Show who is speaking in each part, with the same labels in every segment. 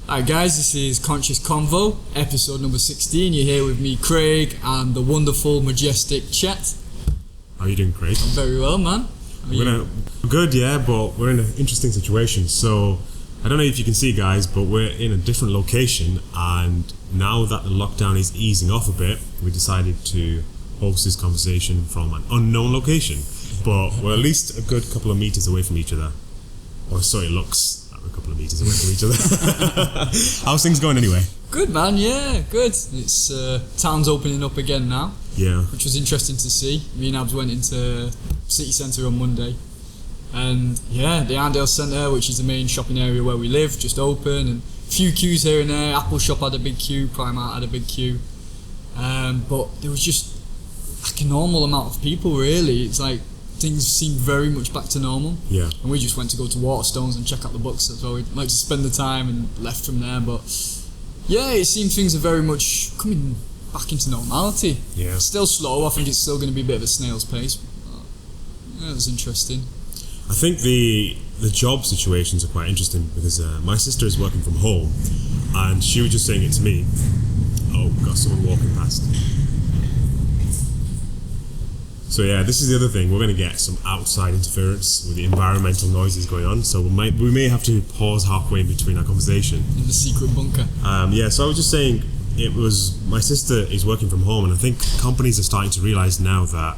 Speaker 1: Alright guys, this is Conscious Convo, episode number 16. You're here with me, Craig, and the wonderful, majestic Chet.
Speaker 2: How are you doing, Craig?
Speaker 1: I'm very well, man.
Speaker 2: We're good, yeah, but we're in an interesting situation. So, I don't know if you can see, guys, but we're in a different location, and now that the lockdown is easing off a bit, we decided to host this conversation from an unknown location. But we're at least a good couple of meters away from each other. Or so it looks. A couple of meters away from each other. How's things going anyway?
Speaker 1: Good, man, yeah, good. It's town's opening up again now.
Speaker 2: Yeah.
Speaker 1: Which was interesting to see. Me and Abs went into city centre on Monday. And yeah, the Arndale Centre, which is the main shopping area where we live, just open, and a few queues here and there. Apple Shop had a big queue, Primark had a big queue. But there was just like a normal amount of people, really. It's like things seemed very much back to normal.
Speaker 2: Yeah.
Speaker 1: And we just went to go to Waterstones and check out the books. That's where we'd like to spend the time and left from there. But yeah, it seems things are very much coming back into normality.
Speaker 2: Yeah.
Speaker 1: Still slow. I think it's still going to be a bit of a snail's pace. But yeah, it was interesting.
Speaker 2: I think the job situations are quite interesting because my sister is working from home and she was just saying it to me. Oh, got someone walking past. So yeah, this is the other thing. We're going to get some outside interference with the environmental noises going on. So we may have to pause halfway in between our conversation.
Speaker 1: In the secret bunker.
Speaker 2: Yeah, so I was just saying, my sister is working from home, and I think companies are starting to realise now that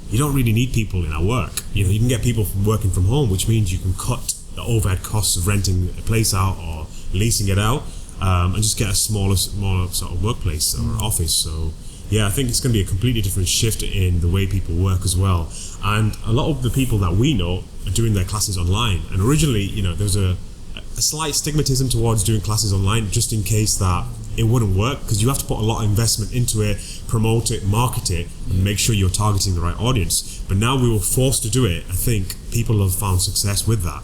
Speaker 2: you don't really need people in our work. You know, you can get people from working from home, which means you can cut the overhead costs of renting a place out or leasing it out, and just get a smaller sort of workplace or office. So yeah, I think it's going to be a completely different shift in the way people work as well. And a lot of the people that we know are doing their classes online. And originally, you know, there was a slight stigmatism towards doing classes online just in case that it wouldn't work, because you have to put a lot of investment into it, promote it, market it, and make sure you're targeting the right audience. But now we were forced to do it. I think people have found success with that.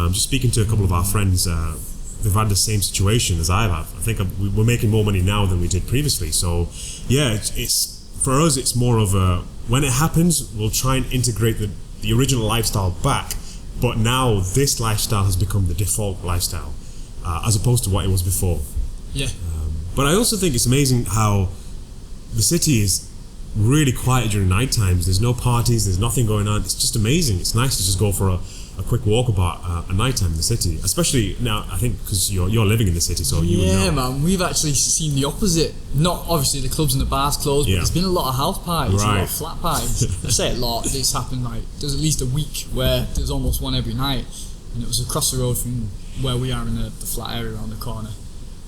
Speaker 2: Just speaking to a couple of our friends, they've had the same situation as I have. I think we're making more money now than we did previously. So yeah, it's for us, it's more of a, when it happens, we'll try and integrate the original lifestyle back. But now this lifestyle has become the default lifestyle, as opposed to what it was before.
Speaker 1: Yeah.
Speaker 2: But I also think it's amazing how the city is really quiet during night times. There's no parties, there's nothing going on. It's just amazing. It's nice to just go for a quick walk about a night time in the city, especially now. I think because you're living in the city, so you
Speaker 1: yeah,
Speaker 2: would know.
Speaker 1: man. We've actually seen the opposite. Not obviously the clubs and the bars closed, but there's been a lot of house parties, a lot of flat parties. I say a lot. It's happened like there's at least a week where there's almost one every night, and it was across the road from where we are in the flat area around the corner.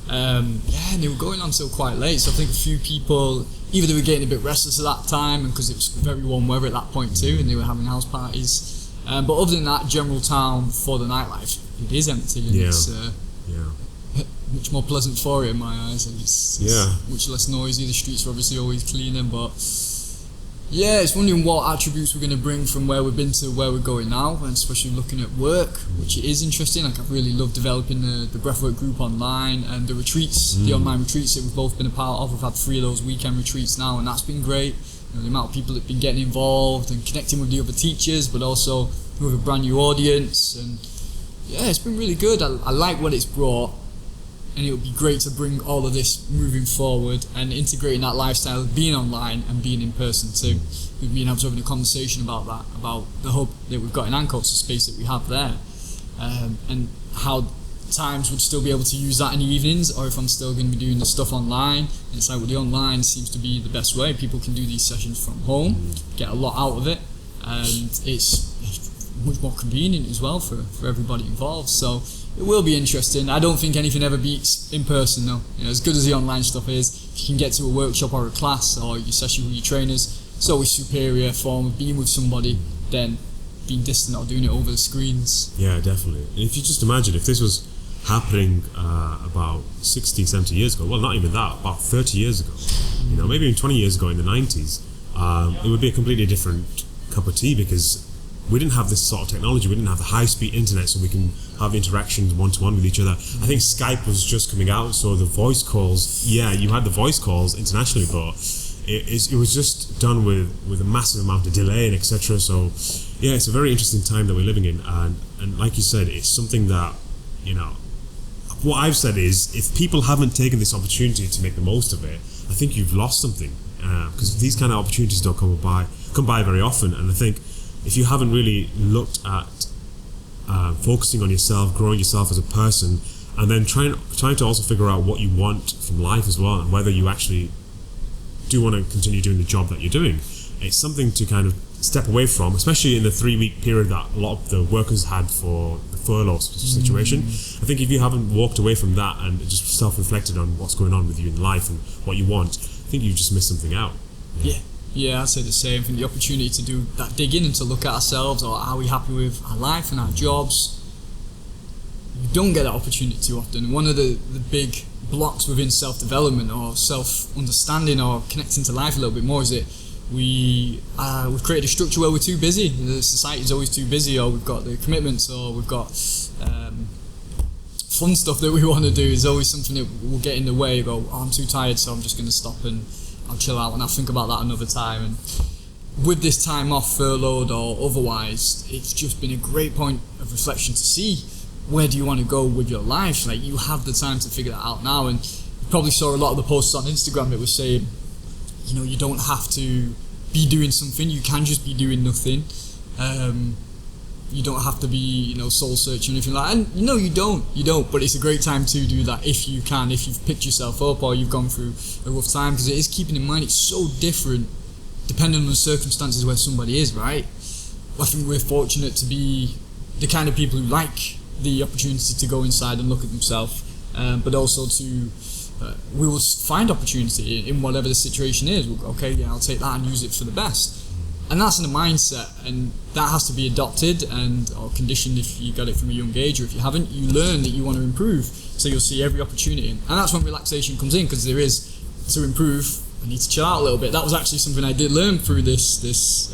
Speaker 1: And they were going on till quite late. So I think a few people, either they were getting a bit restless at that time, and because it was very warm weather at that point too, and they were having house parties. But other than that, general town for the nightlife, it is empty, and it's much more pleasant for it in my eyes. And it's much less noisy. The streets are obviously always cleaner, but yeah, it's wondering what attributes we're going to bring from where we've been to where we're going now, and especially looking at work, which is interesting. Like, I've really loved developing the breathwork group online and the retreats, the online retreats that we've both been a part of. We've had 3 of those weekend retreats now, and that's been great. You know, the amount of people that have been getting involved and connecting with the other teachers, but also with a brand new audience. And yeah, it's been really good. I like what it's brought, and it would be great to bring all of this moving forward and integrating that lifestyle of being online and being in person too. With me and I was having a conversation about that, about the hub that we've got in Ancoats, the space that we have there, and how times would still be able to use that in the evenings, or if I'm still going to be doing the stuff online. And it's like, well, the online seems to be the best way. People can do these sessions from home, get a lot out of it, and it's much more convenient as well for everybody involved. So it will be interesting. I don't think anything ever beats in person though. You know, as good as the online stuff is, if you can get to a workshop or a class or your session with your trainers, it's always superior form of being with somebody than being distant or doing it over the screens.
Speaker 2: Yeah, definitely. And if you just imagine if this was happening about 60, 70 years ago, well, not even that, about 30 years ago, you know, maybe even 20 years ago in the 90s, it would be a completely different cup of tea, because we didn't have this sort of technology. We didn't have the high-speed internet, so we can have interactions one-to-one with each other. I think Skype was just coming out, so the voice calls, you had the voice calls internationally, but it was just done with a massive amount of delay and etc. So yeah, it's a very interesting time that we're living in, and like you said, it's something that, you know, what I've said is, if people haven't taken this opportunity to make the most of it, I think you've lost something, because these kind of opportunities don't come by very often. And I think if you haven't really looked at focusing on yourself, growing yourself as a person, and then trying to also figure out what you want from life as well, and whether you actually do want to continue doing the job that you're doing, it's something to kind of step away from, especially in the 3-week period that a lot of the workers had for the furlough situation. I think if you haven't walked away from that and just self-reflected on what's going on with you in life and what you want, I think you just missed something out.
Speaker 1: Yeah, I'd say the same. I think the opportunity to do that digging and to look at ourselves, or are we happy with our life and our jobs, you don't get that opportunity too often. One of the big blocks within self-development or self-understanding or connecting to life a little bit more is that we've created a structure where we're too busy. The society's always too busy, or we've got the commitments, or we've got fun stuff that we want to do. Is always something that will get in the way. You go, I'm too tired, so I'm just going to stop and I'll chill out and I'll think about that another time. And with this time off, furloughed or otherwise, it's just been a great point of reflection to see where do you want to go with your life. Like, you have the time to figure that out now. And you probably saw a lot of the posts on Instagram that was saying, you know, you don't have to be doing something, you can just be doing nothing. You don't have to be, you know, soul searching or anything like that. And no, you don't, but it's a great time to do that if you can, if you've picked yourself up or you've gone through a rough time, because it is keeping in mind it's so different depending on the circumstances where somebody is, right? I think we're fortunate to be the kind of people who like the opportunity to go inside and look at themselves, but also to we will find opportunity in whatever the situation is. We'll go, okay, yeah, I'll take that and use it for the best. And that's in the mindset, and that has to be adopted or conditioned if you got it from a young age, or if you haven't, you learn that you want to improve, so you'll see every opportunity. And that's when relaxation comes in, because there is, to improve, I need to chill out a little bit. That was actually something I did learn through this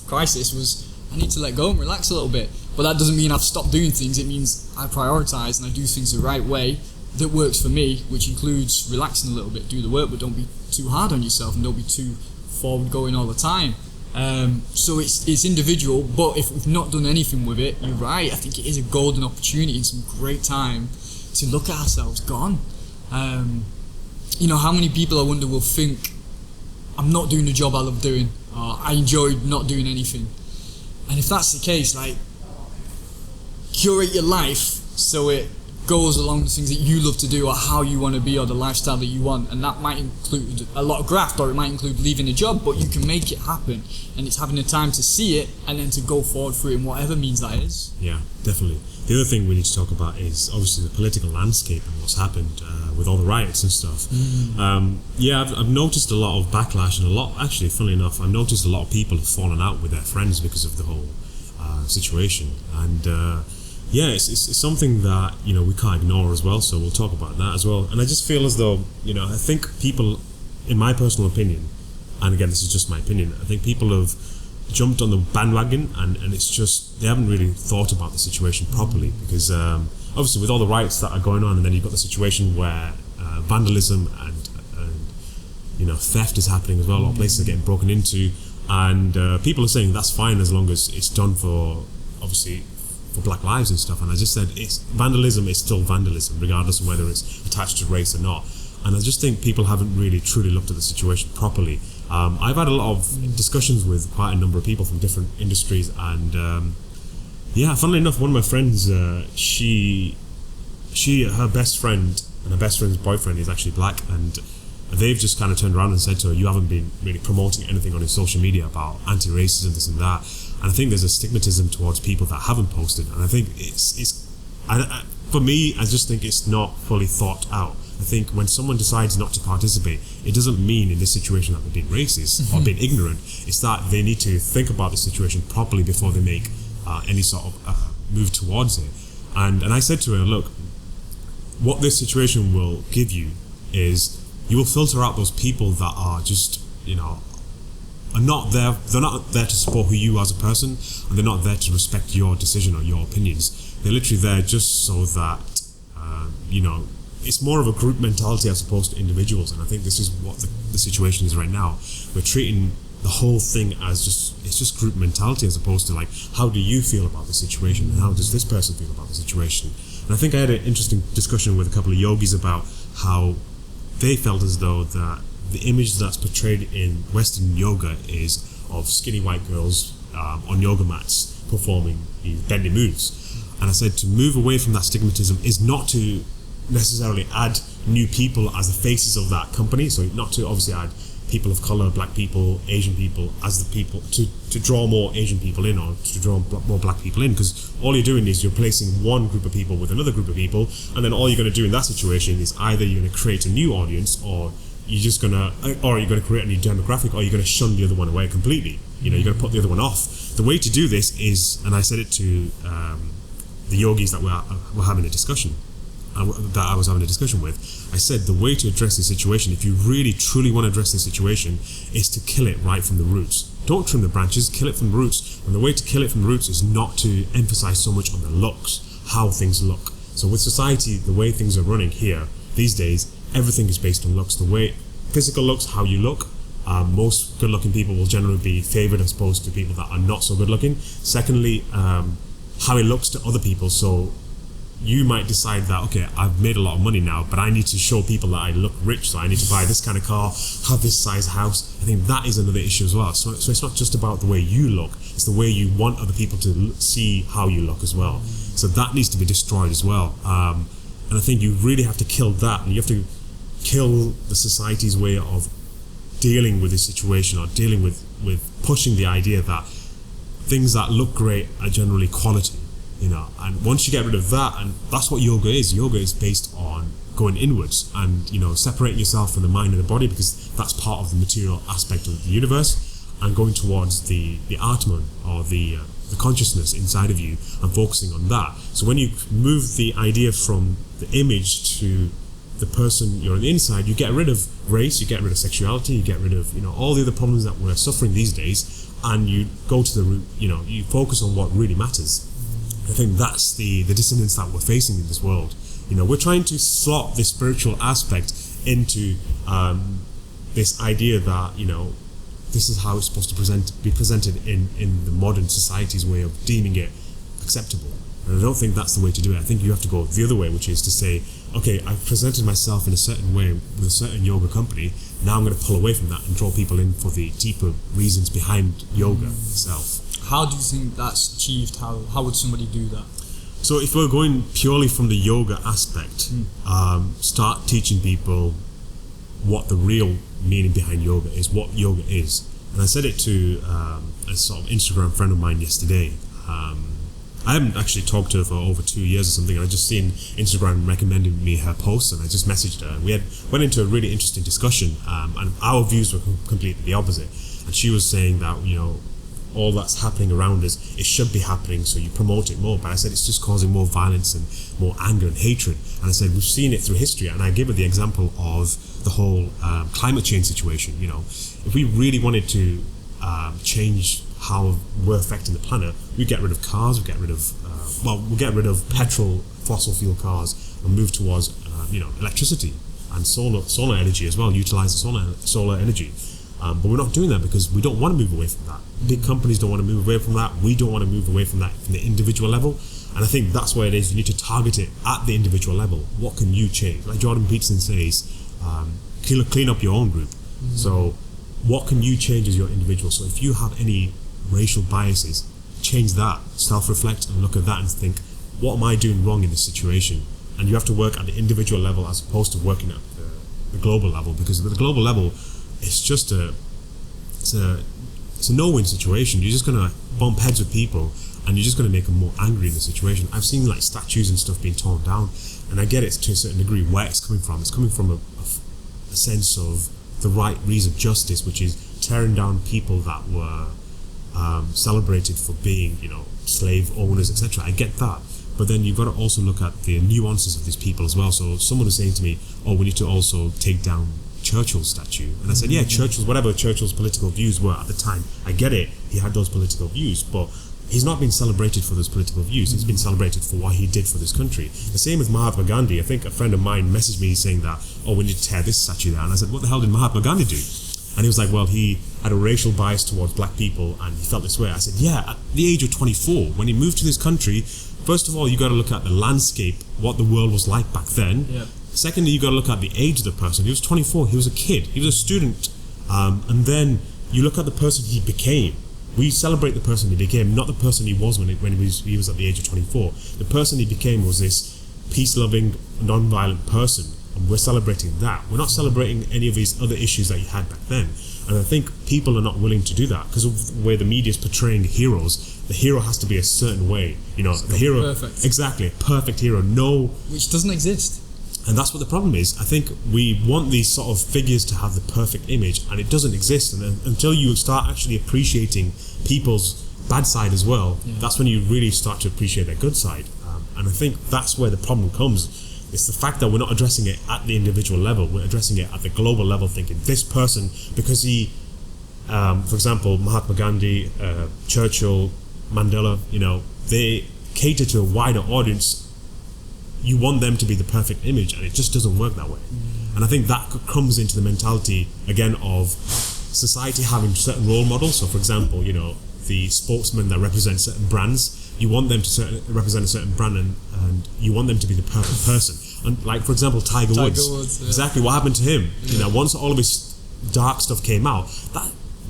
Speaker 1: crisis, was I need to let go and relax a little bit. But that doesn't mean I've stopped doing things. It means I prioritise and I do things the right way that works for me, which includes relaxing a little bit, do the work, but don't be too hard on yourself and don't be too forward going all the time. So it's individual, but if we've not done anything with it, you're right, I think it is a golden opportunity and some great time to look at ourselves gone. You know, how many people, I wonder, will think, I'm not doing the job I love doing, or I enjoyed not doing anything. And if that's the case, like, curate your life so it goes along the things that you love to do, or how you want to be, or the lifestyle that you want. And that might include a lot of graft, or it might include leaving a job, but you can make it happen. And it's having the time to see it and then to go forward through it in whatever means that is.
Speaker 2: Yeah, definitely. The other thing we need to talk about is obviously the political landscape and what's happened with all the riots and stuff. I've noticed a lot of backlash, and actually, funnily enough, I've noticed a lot of people have fallen out with their friends because of the whole situation. And it's something that, you know, we can't ignore as well, so we'll talk about that as well. And I just feel as though, you know, I think people, in my personal opinion, and again, this is just my opinion, I think people have jumped on the bandwagon, and it's just, they haven't really thought about the situation properly, because obviously with all the riots that are going on, and then you've got the situation where vandalism and you know, theft is happening as well. A lot of places are getting broken into, and people are saying that's fine as long as it's done for, obviously, for Black lives and stuff. And I just said, vandalism is still vandalism, regardless of whether it's attached to race or not. And I just think people haven't really truly looked at the situation properly. I've had a lot of discussions with quite a number of people from different industries, and funnily enough, one of my friends, her best friend and her best friend's boyfriend is actually black, and they've just kind of turned around and said to her, you haven't been really promoting anything on your social media about anti-racism, this and that. And I think there's a stigmatism towards people that haven't posted, and I think for me, I just think it's not fully thought out. I think when someone decides not to participate, it doesn't mean in this situation that they're being racist or being ignorant. It's that they need to think about the situation properly before they make any sort of move towards it. And I said to her, look, what this situation will give you is you will filter out those people that are just, you know, are not there. They're not there to support who you are as a person, and they're not there to respect your decision or your opinions. They're literally there just so that you know, it's more of a group mentality as opposed to individuals. And I think this is what the situation is right now. We're treating the whole thing as it's group mentality, as opposed to, like, how do you feel about the situation and how does this person feel about the situation. And I think I had an interesting discussion with a couple of yogis about how they felt as though that the image that's portrayed in Western yoga is of skinny white girls on yoga mats performing these bendy moves. And I said to move away from that stigmatism is not to necessarily add new people as the faces of that company, so not to obviously add people of color, black people, Asian people as the people to draw more Asian people in, or to draw more black people in, because all you're doing is you're placing one group of people with another group of people, and then all you're going to do in that situation is either you're going to create a new audience, or you're going to create a new demographic, or you're going to shun the other one away completely. You're going to put the other one off. The way to do this is, and I said it to the yogis that were having a discussion, that I was having a discussion with, I said the way to address this situation, if you really truly want to address this situation, is to kill it right from the roots. Don't trim the branches, kill it from the roots. And the way to kill it from the roots is not to emphasize so much on the looks, how things look. So with society, the way things are running here these days, everything is based on looks. The way physical looks, how you look. Most good-looking people will generally be favored as opposed to people that are not so good-looking. Secondly, how it looks to other people. So you might decide that, okay, I've made a lot of money now, but I need to show people that I look rich, so I need to buy this kind of car, have this size house. I think that is another issue as well. So it's not just about the way you look, it's the way you want other people to see how you look as well. So that needs to be destroyed as well. And I think you really have to kill that, and you have to kill the society's way of dealing with this situation, or dealing with pushing the idea that things that look great are generally quality. And once you get rid of that, and that's what yoga is based on going inwards and separating yourself from the mind and the body, because that's part of the material aspect of the universe, and going towards the Atman, or the consciousness inside of you, and focusing on that. So when you move the idea from the image to the person you're on the inside, you get rid of race, you get rid of sexuality, you get rid of all the other problems that we're suffering these days, and you go to the root. You focus on what really matters. I think that's the dissonance that we're facing in this world. We're trying to slot the spiritual aspect into this idea that this is how it's supposed to be presented in the modern society's way of deeming it acceptable. And I don't think that's the way to do it. I think you have to go the other way, which is to say, okay, I've presented myself in a certain way with a certain yoga company. Now I'm going to pull away from that and draw people in for the deeper reasons behind yoga itself.
Speaker 1: How do you think that's achieved? How would somebody do that?
Speaker 2: So if we're going purely from the yoga aspect, start teaching people what the real meaning behind yoga is, what yoga is. And I said it to a sort of Instagram friend of mine yesterday. I haven't actually talked to her for over 2 years or something, and I just seen Instagram recommending me her posts, and I just messaged her. We went into a really interesting discussion, and our views were completely the opposite. And she was saying that all that's happening around us, it should be happening, so you promote it more. But I said it's just causing more violence and more anger and hatred. And I said we've seen it through history, and I gave her the example of the whole climate change situation. If we really wanted to change how we're affecting the planet, we get rid of cars, we get rid of petrol, fossil fuel cars, and move towards electricity and solar energy as well, utilize the solar energy. But we're not doing that because we don't want to move away from that. Big companies don't want to move away from that. We don't want to move away from that from the individual level. And I think that's where it is. You need to target it at the individual level. What can you change? Like Jordan Peterson says, clean up your own group. So what can you change as your individual? So if you have any racial biases, change that. Self-reflect and look at that and think, what am I doing wrong in this situation? And you have to work at the individual level as opposed to working at the global level, because at the global level, it's just it's a no-win situation. You're just going to bump heads with people, and you're just going to make them more angry in the situation. I've seen like statues and stuff being torn down, and I get it to a certain degree where it's coming from. It's coming from a sense of the right reason, justice, which is tearing down people that were celebrated for being, slave owners, etc. I get that. But then you've got to also look at the nuances of these people as well. So someone was saying to me, we need to also take down Churchill's statue. And I said, yeah, whatever Churchill's political views were at the time, I get it, he had those political views, but he's not been celebrated for those political views. He's been celebrated for what he did for this country. The same with Mahatma Gandhi. I think a friend of mine messaged me saying that, we need to tear this statue down. And I said, what the hell did Mahatma Gandhi do? And he was like, well, he had a racial bias towards black people and he felt this way. I said, yeah, at the age of 24, when he moved to this country, first of all, you got to look at the landscape, what the world was like back then.
Speaker 1: Yeah.
Speaker 2: Secondly, you got to look at the age of the person. He was 24. He was a kid. He was a student. And then you look at the person he became. We celebrate the person he became, not the person he was when he was at the age of 24. The person he became was this peace-loving, non-violent person, and we're celebrating that. We're not celebrating any of these other issues that he had back then. And I think people are not willing to do that because of the way the media is portraying heroes. The hero has to be a certain way, the hero,
Speaker 1: perfect.
Speaker 2: Exactly, a perfect hero. No,
Speaker 1: which doesn't exist.
Speaker 2: And that's what the problem is. I think we want these sort of figures to have the perfect image, and it doesn't exist. And until you start actually appreciating people's bad side as well, that's when you really start to appreciate their good side. And I think that's where the problem comes. It's the fact that we're not addressing it at the individual level. We're addressing it at the global level, thinking this person, because he, for example, Mahatma Gandhi, Churchill, Mandela, they cater to a wider audience. You want them to be the perfect image, and it just doesn't work that way. And I think that comes into the mentality, again, of society having certain role models. So, for example, the sportsmen that represent certain brands, you want them to represent a certain brand, and you want them to be the perfect person. And like, for example, Tiger Woods. Yeah. Exactly what happened to him. Once all of his dark stuff came out,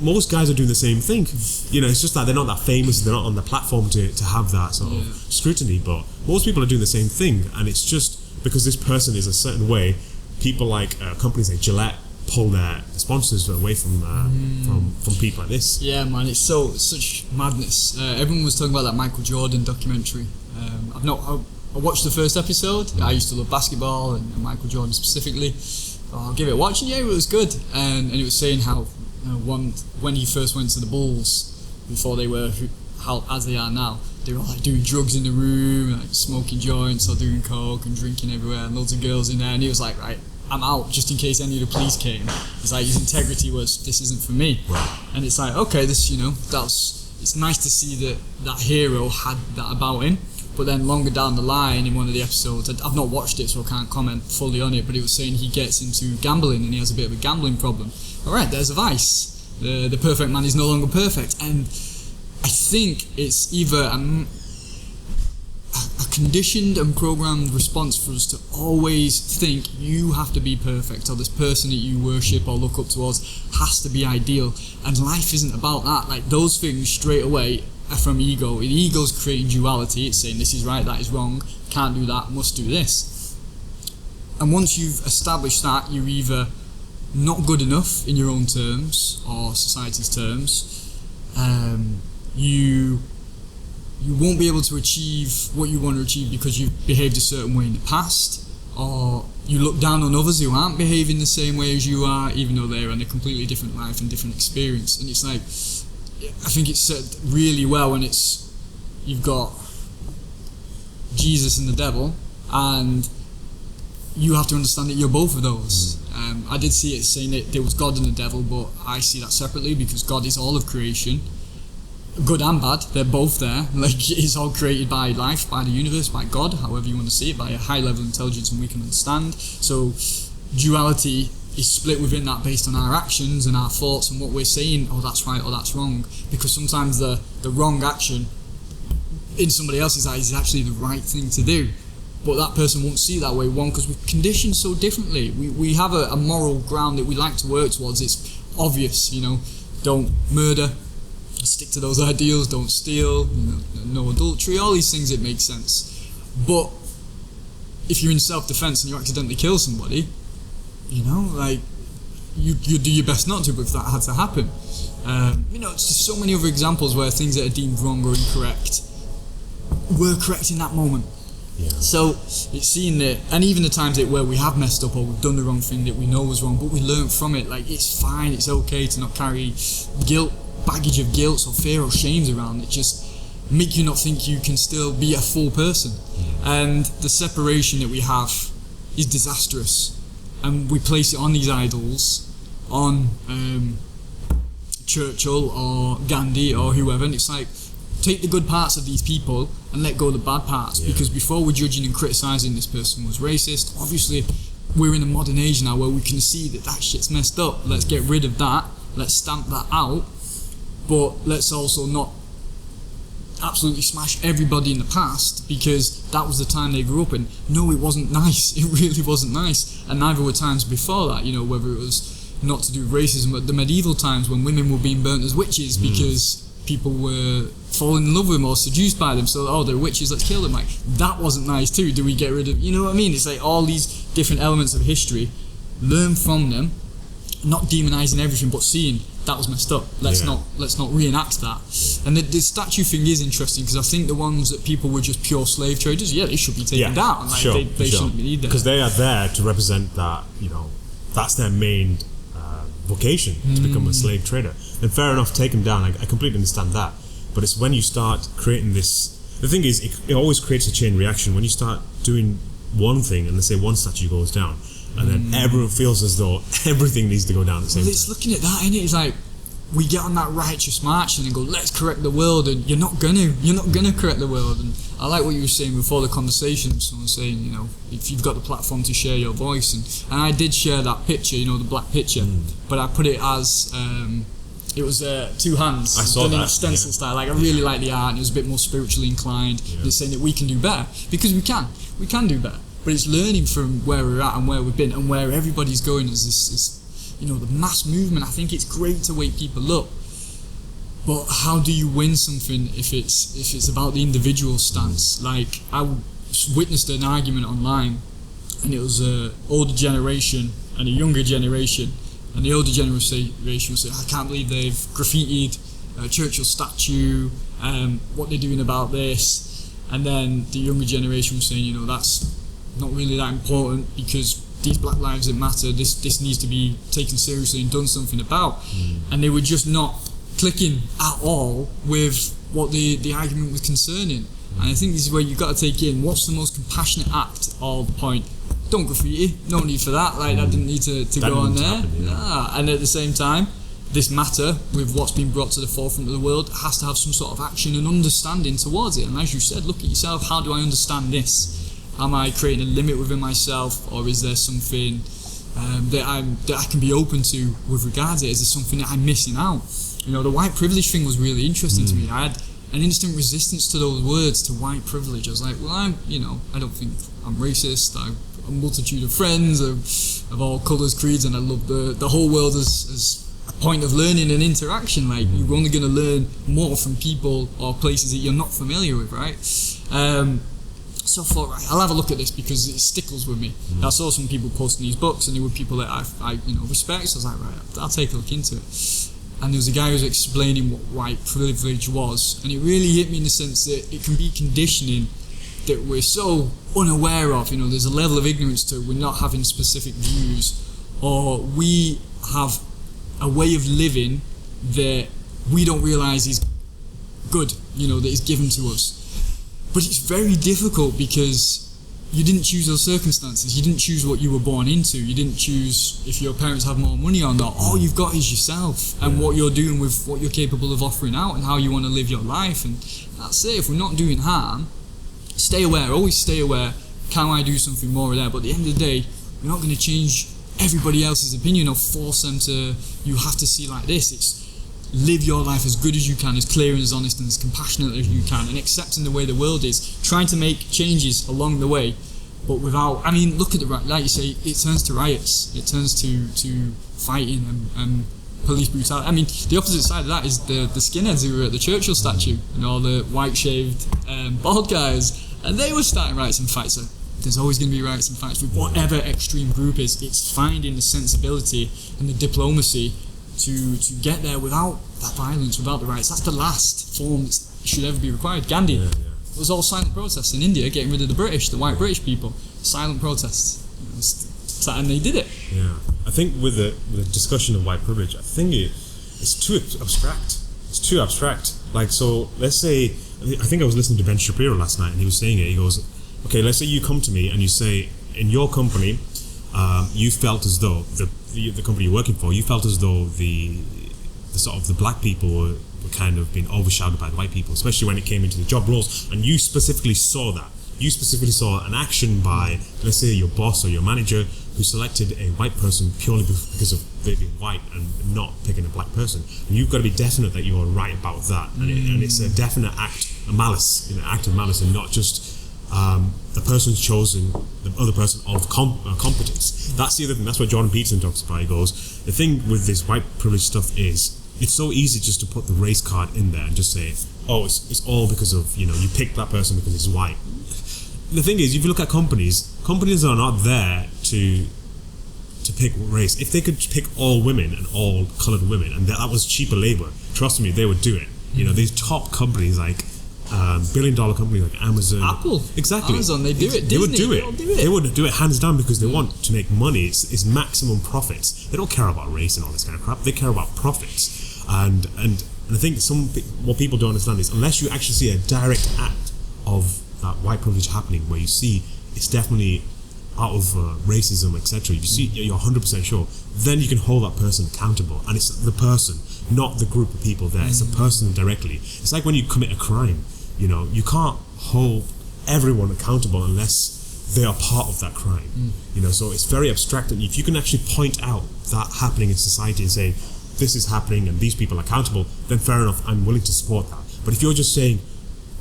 Speaker 2: most guys are doing the same thing. It's just that they're not that famous, they're not on the platform to have that sort of scrutiny, but most people are doing the same thing, and it's just because this person is a certain way, people like companies like Gillette pull their sponsors away from people like this.
Speaker 1: Yeah, man, it's such madness. Everyone was talking about that Michael Jordan documentary. I watched the first episode. I used to love basketball and Michael Jordan specifically. I'll give it a watch, and it was good. And it was saying how when he first went to the Bulls, before they were as they are now, they were like doing drugs in the room, like smoking joints or doing coke and drinking everywhere, and loads of girls in there. And he was like, right, I'm out, just in case any of the police came. It's like his integrity was, this isn't for me.
Speaker 2: Right.
Speaker 1: And it's like, okay, this, it's nice to see that hero had that about him. But then longer down the line in one of the episodes, I've not watched it, so I can't comment fully on it, but it was saying he gets into gambling and he has a bit of a gambling problem. Alright, there's a vice. The perfect man is no longer perfect. And I think it's either a conditioned and programmed response for us to always think you have to be perfect, or this person that you worship or look up towards has to be ideal. And life isn't about that. Like, those things straight away are from ego. The ego's creating duality. It's saying this is right, that is wrong, can't do that, must do this. And once you've established that, you're either not good enough in your own terms or society's terms. You won't be able to achieve what you want to achieve because you've behaved a certain way in the past, or you look down on others who aren't behaving the same way as you are, even though they're in a completely different life and different experience. And it's like, I think it's said really well when you've got Jesus and the devil, and you have to understand that you're both of those. I did see it saying that there was God and the devil, but I see that separately, because God is all of creation, good and bad. They're both there. Like, it's all created by life, by the universe, by God, however you want to see it, by a high level of intelligence and we can understand. So duality is split within that based on our actions and our thoughts and what we're saying, oh, that's right or that's wrong, because sometimes the wrong action in somebody else's eyes is actually the right thing to do. But that person won't see it that way, one, because we're conditioned so differently. We have a moral ground that we like to work towards. It's obvious, don't murder, stick to those ideals, don't steal, no adultery, all these things, it makes sense. But if you're in self-defense and you accidentally kill somebody, you do your best not to, but if that had to happen. It's just so many other examples where things that are deemed wrong or incorrect were correct in that moment.
Speaker 2: Yeah.
Speaker 1: So it's seeing that, and even the times where we have messed up or we've done the wrong thing that we know was wrong, but we learn from it. Like, it's fine, it's okay to not carry baggage of guilt or fear or shames around. It just make you not think you can still be a full person. And the separation that we have is disastrous, and we place it on these idols, on Churchill or Gandhi or whoever, and it's like, take the good parts of these people and let go of the bad parts, because before we're judging and criticising this person was racist, obviously we're in a modern age now where we can see that shit's messed up. Let's get rid of that, let's stamp that out, but let's also not absolutely smash everybody in the past because that was the time they grew up in. No, it wasn't nice. It really wasn't nice. And neither were times before that, you know, whether it was not to do with racism, but the medieval times when women were being burnt as witches because people were falling in love with them or seduced by them. So, oh, they're witches, let's kill them. Like, that wasn't nice too. Do we get rid of, you know what I mean? It's like all these different elements of history, learn from them, not demonizing everything, but seeing that was messed up. Let's not reenact that. And the statue thing is interesting because I think the ones that people were just pure slave traders, they should be taken down. Like, they shouldn't be there
Speaker 2: because they are there to represent that. You know, that's their main vocation, to become a slave trader. And fair enough, take them down. I completely understand that. But it's when you start creating this. The thing is, it always creates a chain reaction when you start doing one thing and let's say one statue goes down. And then everyone feels as though everything needs to go down at the same time.
Speaker 1: It's looking at that, isn't it? It's like we get on that righteous march and then go, let's correct the world, and you're not gonna correct the world. And I like what you were saying before the conversation. Someone saying, you know, if you've got the platform to share your voice, and I did share that picture, you know, the black picture, but I put it as it was two hands.
Speaker 2: I saw
Speaker 1: done
Speaker 2: that
Speaker 1: in a stencil style. Like, I really like the art, and it was a bit more spiritually inclined. They're saying that we can do better because we can do better. But it's learning from where we're at and where we've been and where everybody's going as this, you know, the mass movement. I think it's great to wake people up, but how do you win something if it's about the individual stance? Like, I witnessed an argument online, and it was an older generation and a younger generation, and the older generation was saying, I can't believe they've graffitied Churchill statue, what they're doing about this. And then the younger generation was saying, you know, that's not really that important because these black lives that matter, this needs to be taken seriously and done something about. And they were just not clicking at all with what the argument was concerning. And I think this is where you've got to take in what's the most compassionate act of the point. Don't graffiti, no need for that, like that didn't need to go on there. And at the same time, this matter with what's been brought to the forefront of the world has to have some sort of action and understanding towards it. And as you said, look at yourself, how do I understand this? Am I creating a limit within myself, or is there something that I can be open to with regards to it? Is there something that I'm missing out? You know, the white privilege thing was really interesting to me. I had an instant resistance to those words, to white privilege. I was like, well, I don't think I'm racist. I have a multitude of friends of all colours, creeds, and I love the whole world as a point of learning and interaction. Like, you're only going to learn more from people or places that you're not familiar with, right? So I thought, right, I'll have a look at this because it stickles with me. I saw some people posting these books, and they were people that I respect. So I was like, right, I'll take a look into it. And there was a guy who was explaining what white privilege was, and it really hit me in the sense that it can be conditioning that we're so unaware of. You know, there's a level of ignorance to we're not having specific views, or we have a way of living that we don't realise is good, you know, that is given to us. But it's very difficult because you didn't choose those circumstances. You didn't choose what you were born into. You didn't choose if your parents have more money or not. All you've got is yourself and what you're doing with what you're capable of offering out and how you want to live your life. And that's it. If we're not doing harm, stay aware. Always stay aware. Can I do something more there? But at the end of the day, you're not going to change everybody else's opinion or force them to, you have to see like this. It's live your life as good as you can, as clear and as honest and as compassionate as you can, and accepting the way the world is, trying to make changes along the way, but without, I mean, look at the, like you say, it turns to riots, it turns to fighting and police brutality. I mean, the opposite side of that is the skinheads who were at the Churchill statue, and all the white-shaved bald guys, and they were starting riots and fights. So there's always going to be riots and fights with whatever extreme group is. It's finding the sensibility and the diplomacy to get there without that violence, without the riots. That's the last form that should ever be required. Gandhi, it was all silent protests in India, getting rid of the British, the white British people. Silent protests. And they did it.
Speaker 2: Yeah. I think with the discussion of white privilege, I think it's too abstract. It's too abstract. Like, so let's say, I think I was listening to Ben Shapiro last night, and he was saying it. He goes, okay, let's say you come to me and you say, in your company, you felt as though the company you're working for, you felt as though the sort of the black people were kind of being overshadowed by the white people, especially when it came into the job roles, and you specifically saw that. you specifically saw an action by, let's say, your boss or your manager who selected a white person purely because of they being white and not picking a black person, and you've got to be definite that you're right about that, and it's a definite act of malice, and not just the person's chosen the other person of competence. That's the other thing. That's what Jordan Peterson talks about. He goes, the thing with this white privilege stuff is it's so easy just to put the race card in there and just say, oh, it's all because of, you picked that person because he's white. The thing is, if you look at companies are not there to pick race. If they could pick all women and all coloured women, and that was cheaper labour, trust me, they would do it. These top companies like billion-dollar companies like Amazon,
Speaker 1: Apple,
Speaker 2: exactly,
Speaker 1: Amazon, they do it.
Speaker 2: They would do
Speaker 1: Disney,
Speaker 2: it. They would do it hands down because they want to make money. It's maximum profits. They don't care about race and all this kind of crap. They care about profits. And I think what people don't understand is, unless you actually see a direct act of that white privilege happening, where you see it's definitely out of racism, etc., you see, you're 100% sure, then you can hold that person accountable, and it's the person, not the group of people there. It's the person directly. It's like when you commit a crime, you can't hold everyone accountable unless they are part of that crime. So it's very abstract, and if you can actually point out that happening in society and saying this is happening and these people are accountable, then fair enough, I'm willing to support that. But if you're just saying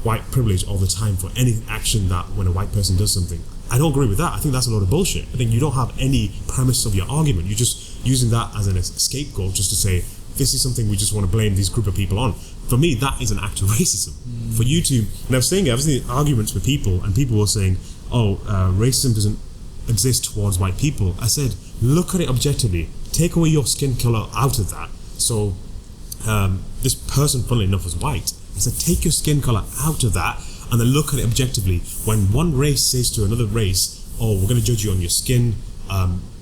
Speaker 2: white privilege all the time for any action that when a white person does something, I don't agree with that. I think that's a load of bullshit. I think you don't have any premise of your argument. You're just using that as a scapegoat just to say this is something we just want to blame these group of people on. For me, that is an act of racism. For you to, and I was saying arguments with people, and people were saying, racism doesn't exist towards white people. I said, look at it objectively. Take away your skin color out of that. So this person, funnily enough, was white. I said, take your skin color out of that, and then look at it objectively. When one race says to another race, "Oh, we're going to judge you on your skin,"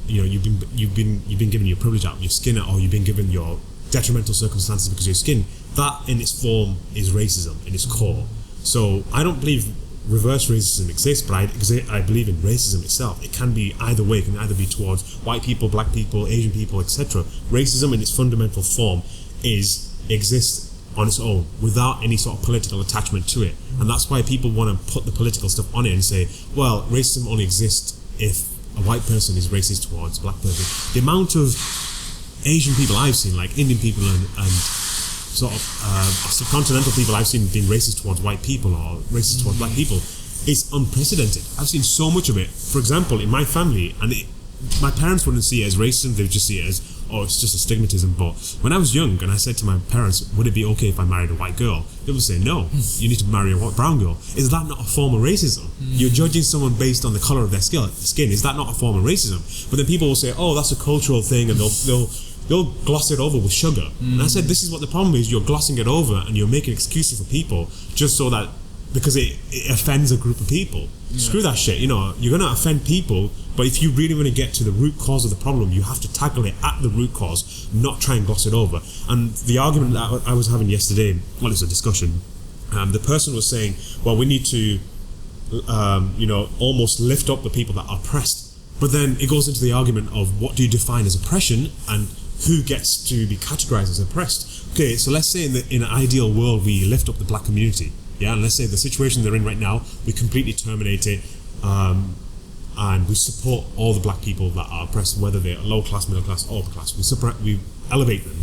Speaker 2: you've been given your privilege out of your skin, or you've been given your detrimental circumstances because of your skin. That, in its form, is racism in its core. So I don't believe reverse racism exists, but I believe in racism itself. It can be either way. It can either be towards white people, black people, Asian people, etc. Racism in its fundamental form exists on its own without any sort of political attachment to it, and that's why people want to put the political stuff on it and say, well, racism only exists if a white person is racist towards a black person. The amount of Asian people I've seen, like Indian people and sort of subcontinental people I've seen being racist towards white people or racist towards black people is unprecedented. I've seen so much of it. For example, in my family, and my parents wouldn't see it as racism, they would just see it as, oh, it's just a stigmatism. But when I was young and I said to my parents, would it be okay if I married a white girl? They would say, no, you need to marry a brown girl. Is that not a form of racism? You're judging someone based on the colour of their skin. Is that not a form of racism? But then people will say, oh, that's a cultural thing, and they'll gloss it over with sugar. And I said, this is what the problem is. You're glossing it over and you're making excuses for people just so that, because it offends a group of people. Screw that shit. You're going to offend people, but if you really want to get to the root cause of the problem, you have to tackle it at the root cause, not try and gloss it over. And the argument that I was having yesterday, well, it's a discussion, the person was saying, well, we need to almost lift up the people that are oppressed. But then it goes into the argument of what do you define as oppression and who gets to be categorized as oppressed. Okay, so let's say in an ideal world we lift up the black community. Yeah, and let's say the situation they're in right now, we completely terminate it, and we support all the black people that are oppressed, whether they're low class, middle class, or upper class. We elevate them.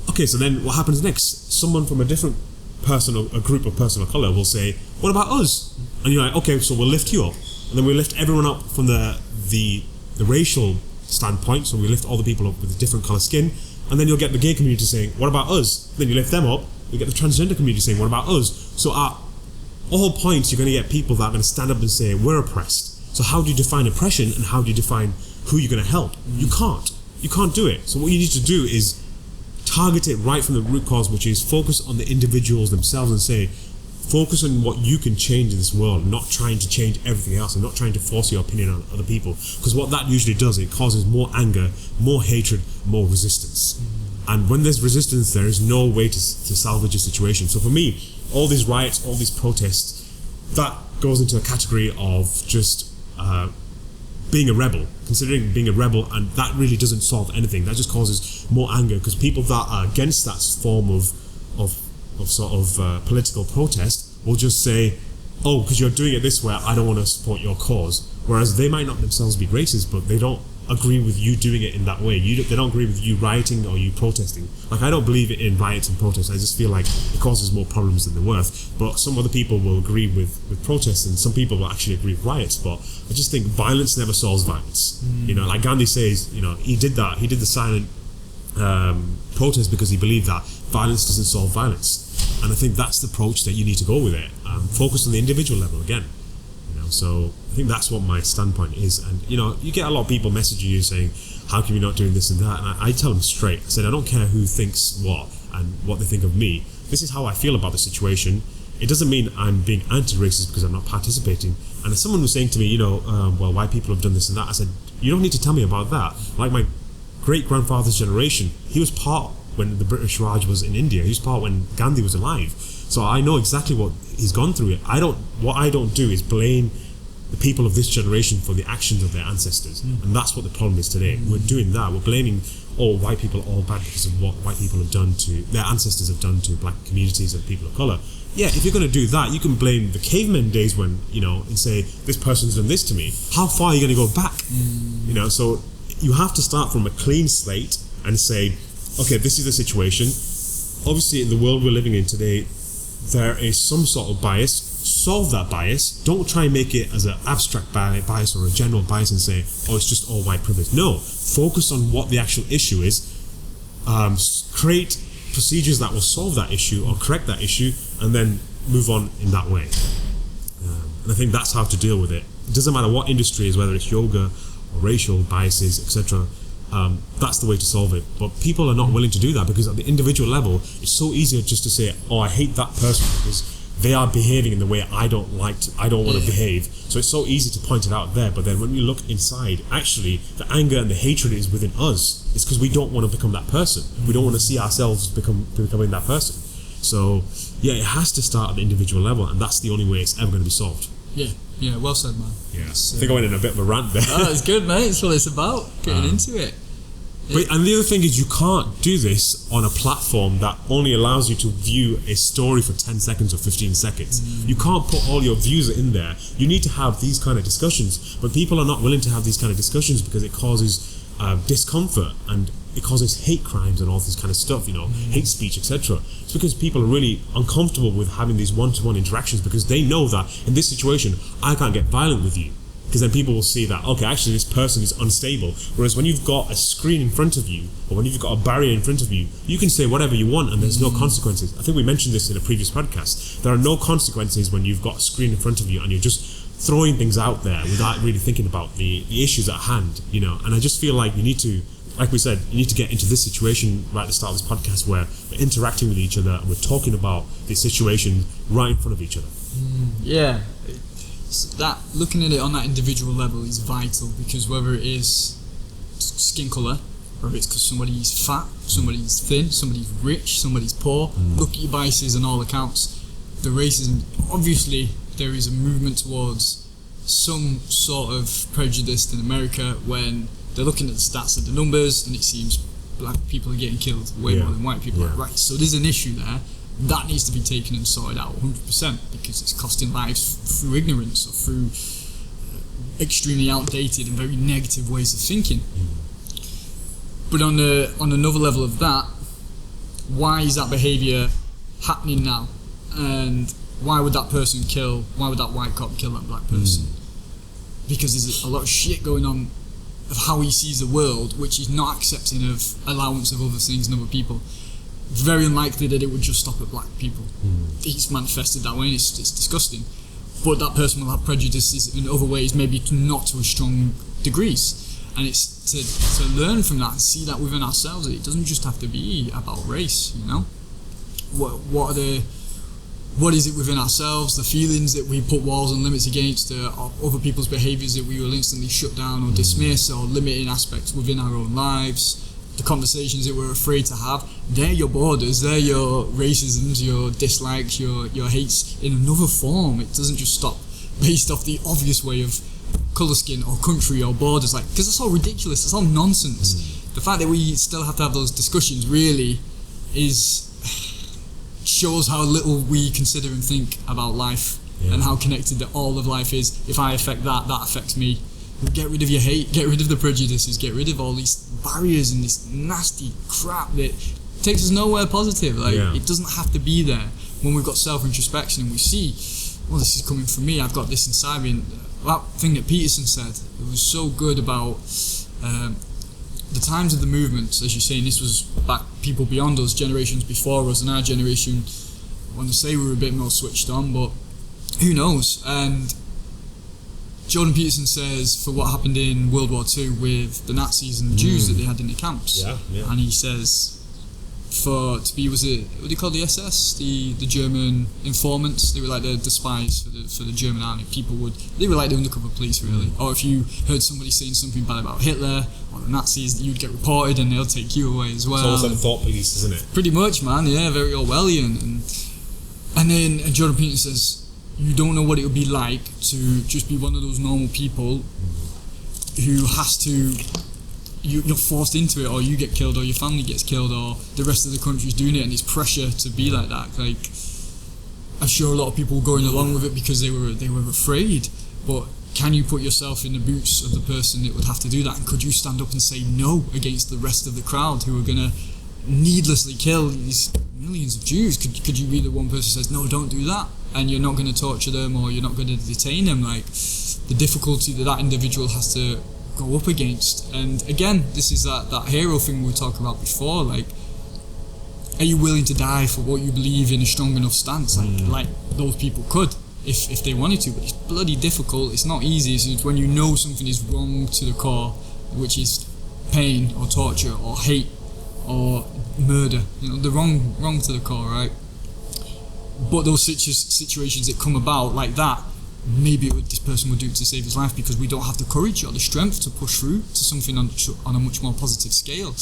Speaker 2: Okay, so then what happens next? Someone from a different person, or a group of person of color, will say, "What about us?" And you're like, "Okay, so we'll lift you up," and then we lift everyone up from the racial standpoint. So we lift all the people up with a different color skin, and then you'll get the gay community saying, "What about us?" Then you lift them up. You get the transgender community saying, "What about us?" So at all points, you're going to get people that are going to stand up and say, "We're oppressed." So how do you define oppression, and how do you define who you're going to help? You can't do it. So what you need to do is target it right from the root cause, which is focus on the individuals themselves and say, focus on what you can change in this world, not trying to change everything else and not trying to force your opinion on other people. Because what that usually does, it causes more anger, more hatred, more resistance. And when there's resistance, there is no way to salvage a situation. So for me, all these riots, all these protests, that goes into a category of just being a rebel, considering being a rebel, and that really doesn't solve anything. That just causes more anger, because people that are against that form of political protest will just say, oh, because you're doing it this way, I don't want to support your cause. Whereas they might not themselves be racist, but they don't agree with you doing it in that way. They don't agree with you rioting or you protesting. Like, I don't believe in riots and protests. I just feel like it causes more problems than they're worth. But some other people will agree with protests, and some people will actually agree with riots. But I just think violence never solves violence. You know, like Gandhi says, you know, he did the silent protest because he believed that violence doesn't solve violence. And I think that's the approach that you need to go with it. Focus on the individual level again. So I think that's what my standpoint is. And you know, you get a lot of people messaging you saying, how come you're not doing this and that? And I tell them straight, I said, I don't care who thinks what and what they think of me. This is how I feel about the situation. It doesn't mean I'm being anti-racist because I'm not participating. And if someone was saying to me, you know, well, white people have done this and that, I said, you don't need to tell me about that. Like my great-grandfather's generation, he was part when the British Raj was in India. He was part when Gandhi was alive. So I know exactly what he's gone through. What I don't do is blame the people of this generation for the actions of their ancestors. And that's what the problem is today. We're doing that. We're blaming all white people are all bad because of what white people have done to, their ancestors have done to black communities and people of colour. Yeah, if you're going to do that, you can blame the cavemen days when, you know, and say, this person's done this to me. How far are you going to go back? You know, so you have to start from a clean slate and say, okay, this is the situation. Obviously, in the world we're living in today, there is some sort of bias. Solve that bias. Don't try and make it as an abstract bias or a general bias and say, oh, it's just all white privilege. No, focus on what the actual issue is. Create procedures that will solve that issue or correct that issue, and then move on in that way. And I think that's how to deal with it. It doesn't matter what industry is, whether it's yoga or racial biases, etc. That's the way to solve it. But people are not willing to do that because at the individual level, it's so easier just to say, oh, I hate that person because they are behaving in the way I don't want to behave. So it's so easy to point it out there. But then when we look inside, actually, the anger and the hatred is within us. It's because we don't want to become that person. We don't want to see ourselves becoming that person. So, yeah, it has to start at the individual level, and that's the only way it's ever going to be solved.
Speaker 1: Yeah, well said, man.
Speaker 2: Yeah, I think I went in a bit of a rant there.
Speaker 1: Oh, it's good, mate. It's what it's about, getting into it.
Speaker 2: And the other thing is, you can't do this on a platform that only allows you to view a story for 10 seconds or 15 seconds. You can't put all your views in there. You need to have these kind of discussions, but people are not willing to have these kind of discussions because it causes discomfort and it causes hate crimes and all this kind of stuff, you know, hate speech, etc. It's because people are really uncomfortable with having these one-to-one interactions because they know that in this situation, I can't get violent with you. Because then people will see that, okay, actually this person is unstable. Whereas when you've got a screen in front of you, or when you've got a barrier in front of you, you can say whatever you want and there's no consequences. I think we mentioned this in a previous podcast. There are no consequences when you've got a screen in front of you and you're just throwing things out there without really thinking about the issues at hand, you know. And I just feel like you need to, like we said, you need to get into this situation right at the start of this podcast where we're interacting with each other and we're talking about this situation right in front of each other.
Speaker 1: Yeah. That looking at it on that individual level is vital because whether it is skin colour, whether it's because somebody's fat, somebody's thin, somebody's rich, somebody's poor, look at your biases on all accounts. The racism, obviously there is a movement towards some sort of prejudice in America when they're looking at the stats of the numbers and it seems black people are getting killed way more than white people. Right, so there's an issue there. That needs to be taken and sorted out 100% because it's costing lives through ignorance or through extremely outdated and very negative ways of thinking. But on another level of that, why is that behaviour happening now? And why would that white cop kill that black person? Because there's a lot of shit going on of how he sees the world, which is not accepting of allowance of other things and other people. Very unlikely that it would just stop at black people. It's manifested that way and it's disgusting. But that person will have prejudices in other ways, maybe not to as strong degrees. And it's to learn from that and see that within ourselves. It doesn't just have to be about race, you know? What is it within ourselves, the feelings that we put walls and limits against, other people's behaviours that we will instantly shut down or dismiss or limiting aspects within our own lives. The conversations that we're afraid to have, they're your borders, they're your racisms, your dislikes, your hates in another form. It doesn't just stop based off the obvious way of colour skin or country or borders, like, because it's all ridiculous, it's all nonsense. The fact that we still have to have those discussions really shows how little we consider and think about life and how connected that all of life is. If I affect that, that affects me. Get rid of your hate, get rid of the prejudices, get rid of all these barriers and this nasty crap that takes us nowhere positive. Like, it doesn't have to be there. When we've got self-introspection and we see, well, this is coming from me, I've got this inside me. And that thing that Peterson said, it was so good about the times of the movements, as you're saying. This was back people beyond us, generations before us, and our generation, I want to say we were a bit more switched on, but who knows? And Jordan Peterson says, for what happened in World War II with the Nazis and the Jews that they had in the camps, and he says, to be, was it, what do you call the SS? The German informants. They were like the spies for the German army. They were like the undercover police, really. Or if you heard somebody saying something bad about Hitler or the Nazis, you'd get reported and they'll take you away as well.
Speaker 2: It's almost like the thought police, isn't it?
Speaker 1: Pretty much, man. Yeah, very Orwellian. And then Jordan Peterson says, you don't know what it would be like to just be one of those normal people who has to, you're forced into it, or you get killed, or your family gets killed, or the rest of the country's doing it, and it's pressure to be like that. Like, I'm sure a lot of people were going along with it because they were afraid, but can you put yourself in the boots of the person that would have to do that? And could you stand up and say no against the rest of the crowd who are going to needlessly kill these millions of Jews? Could you be the one person who says, no, don't do that, and you're not going to torture them, or you're not going to detain them? Like, the difficulty that individual has to go up against. And again, this is that hero thing we were talking about before. Like, are you willing to die for what you believe in a strong enough stance? Like those people could, if they wanted to, but it's bloody difficult. It's not easy. It's when you know something is wrong to the core, which is pain or torture or hate or murder, the wrong to the core, right? But those situations that come about like that, maybe this person would do it to save his life because we don't have the courage or the strength to push through to something on a much more positive scale.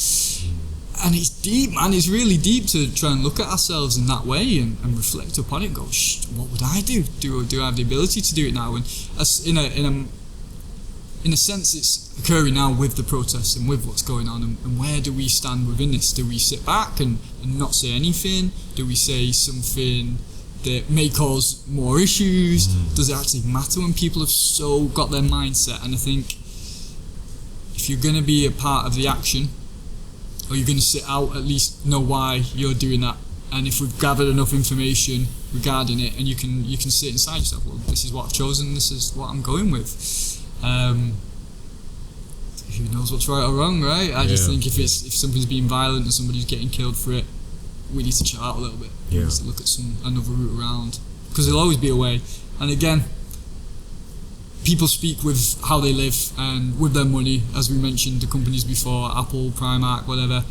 Speaker 1: And it's deep, man. It's really deep to try and look at ourselves in that way and reflect upon it and go, what would I do? Do I have the ability to do it now? And as in a sense, it's occurring now with the protests and with what's going on. And where do we stand within this? Do we sit back and not say anything? Do we say something that may cause more issues? Does it actually matter when people have so got their mindset? And I think if you're going to be a part of the action, or you're going to sit out, at least know why you're doing that. And if we've gathered enough information regarding it, and you can sit inside yourself, well, this is what I've chosen, this is what I'm going with. Who knows what's right or wrong, right? I just think if something's being violent and somebody's getting killed for it, we need to chill out a little bit. We need to look at another route around, because there'll always be a way. And again, people speak with how they live and with their money, as we mentioned, the companies before, Apple, Primark, whatever,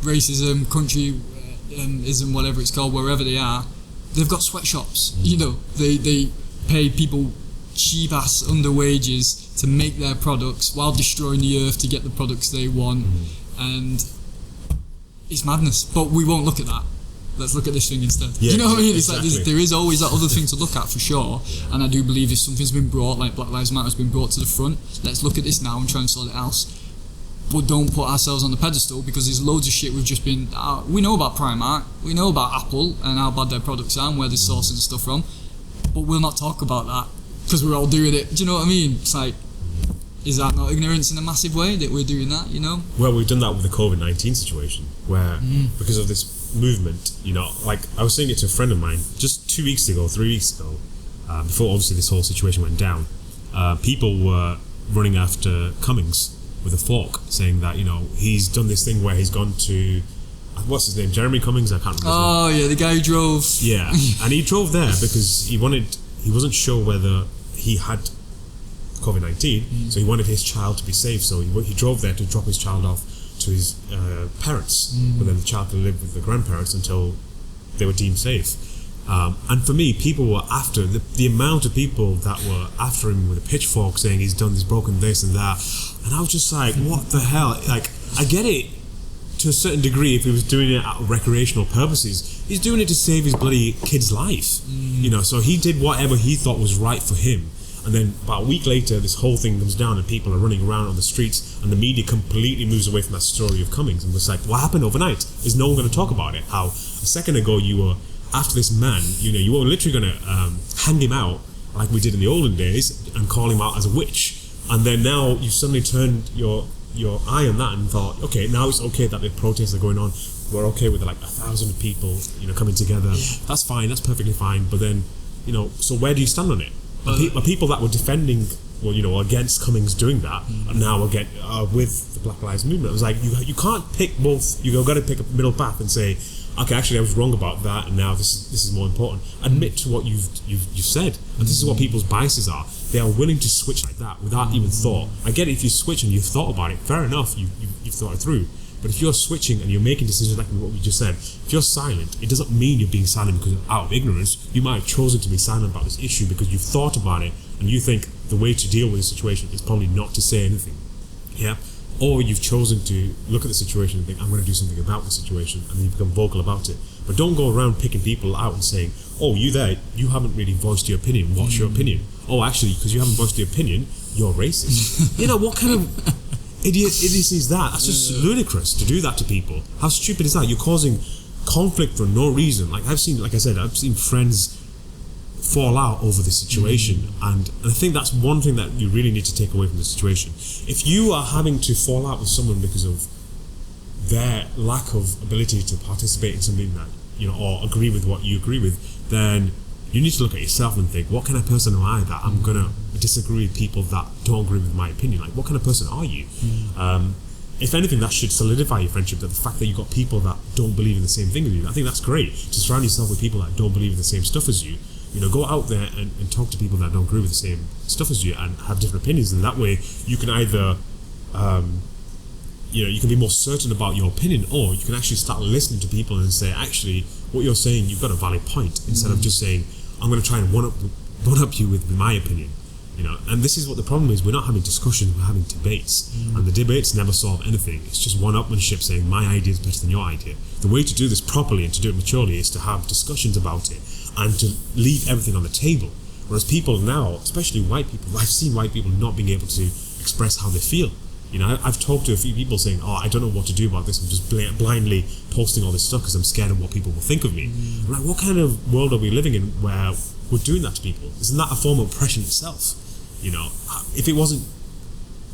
Speaker 1: racism, countryism, whatever it's called, wherever they are, they've got sweatshops. They pay people cheap ass under wages to make their products while destroying the earth to get the products they want. And it's madness, but we won't look at that. Let's look at this thing instead. You know what I mean? It's like there is always that other thing to look at for sure. And I do believe if something's been brought, like Black Lives Matter has been brought to the front, let's look at this now and try and sort it out. But don't put ourselves on the pedestal, because there's loads of shit we've just been. We know about Primark, we know about Apple and how bad their products are and where they're sourcing stuff from, but we'll not talk about that because we're all doing it. Do you know what I mean? It's like, is that not ignorance in a massive way that we're doing that?
Speaker 2: Well, we've done that with the COVID-19 situation, where because of this movement, like I was saying it to a friend of mine just 3 weeks ago, before obviously this whole situation went down, people were running after Cummings with a fork, saying that he's done this thing where he's gone to, what's his name, Jeremy Cummings, I can't remember.
Speaker 1: Oh yeah, the guy who drove.
Speaker 2: Yeah, and he drove there because he wasn't sure whether he had COVID-19, so he wanted his child to be safe, so he drove there to drop his child off to his parents, but then the child could live with the grandparents until they were deemed safe. And for me, people were after, the amount of people that were after him with a pitchfork saying he's done this, broken this and that, and I was just like, what the hell? Like, I get it to a certain degree if he was doing it at recreational purposes. He's doing it to save his bloody kid's life, so he did whatever he thought was right for him. And then about a week later, this whole thing comes down and people are running around on the streets and the media completely moves away from that story of Cummings. And it's like, what happened overnight? Is no one going to talk about it? How a second ago you were after this man, you were literally going to hang him out like we did in the olden days and call him out as a witch. And then now you suddenly turned your eye on that and thought, okay, now it's okay that the protests are going on. We're okay with like 1,000 people, coming together. Yeah. That's fine. That's perfectly fine. But then, so where do you stand on it? Are people that were defending, against Cummings doing that, and now again with the Black Lives Movement? It was like you can't pick both. You've got to pick a middle path and say, okay, actually I was wrong about that, and now this is more important. Admit to what you've said, and this is what people's biases are. They are willing to switch like that without even thought. I get it if you switch and you've thought about it. Fair enough, you've thought it through. But if you're switching and you're making decisions like what we just said, if you're silent, it doesn't mean you're being silent because out of ignorance. You might have chosen to be silent about this issue because you've thought about it and you think the way to deal with the situation is probably not to say anything. Yeah? Or you've chosen to look at the situation and think, I'm going to do something about the situation, and then you become vocal about it. But don't go around picking people out and saying, oh, you haven't really voiced your opinion. What's your opinion? Oh, actually, because you haven't voiced your opinion, you're racist. What kind of idiocy is that? That's just ludicrous to do that to people. How stupid is that? You're causing conflict for no reason. I've seen friends fall out over this situation, and I think that's one thing that you really need to take away from the situation. If you are having to fall out with someone because of their lack of ability to participate in something that or agree with what you agree with, then you need to look at yourself and think, what kind of person am I that I'm gonna disagree with people that don't agree with my opinion? Like, what kind of person are you? If anything, that should solidify your friendship, that the fact that you've got people that don't believe in the same thing as you. I think that's great, to surround yourself with people that don't believe in the same stuff as you. Go out there and talk to people that don't agree with the same stuff as you and have different opinions, and that way you can either you can be more certain about your opinion, or you can actually start listening to people and say, actually, what you're saying, you've got a valid point, instead of just saying, I'm going to try and one up you with my opinion. And this is what the problem is. We're not having discussions, we're having debates, and the debates never solve anything. It's just one-upmanship, saying my idea is better than your idea. The way to do this properly and to do it maturely is to have discussions about it and to leave everything on the table. Whereas people now, especially white people, I've seen white people not being able to express how they feel. I've talked to a few people saying, I don't know what to do about this. I'm just blindly posting all this stuff because I'm scared of what people will think of me. I'm like, what kind of world are we living in where we're doing that to people? Isn't that a form of oppression itself? If it wasn't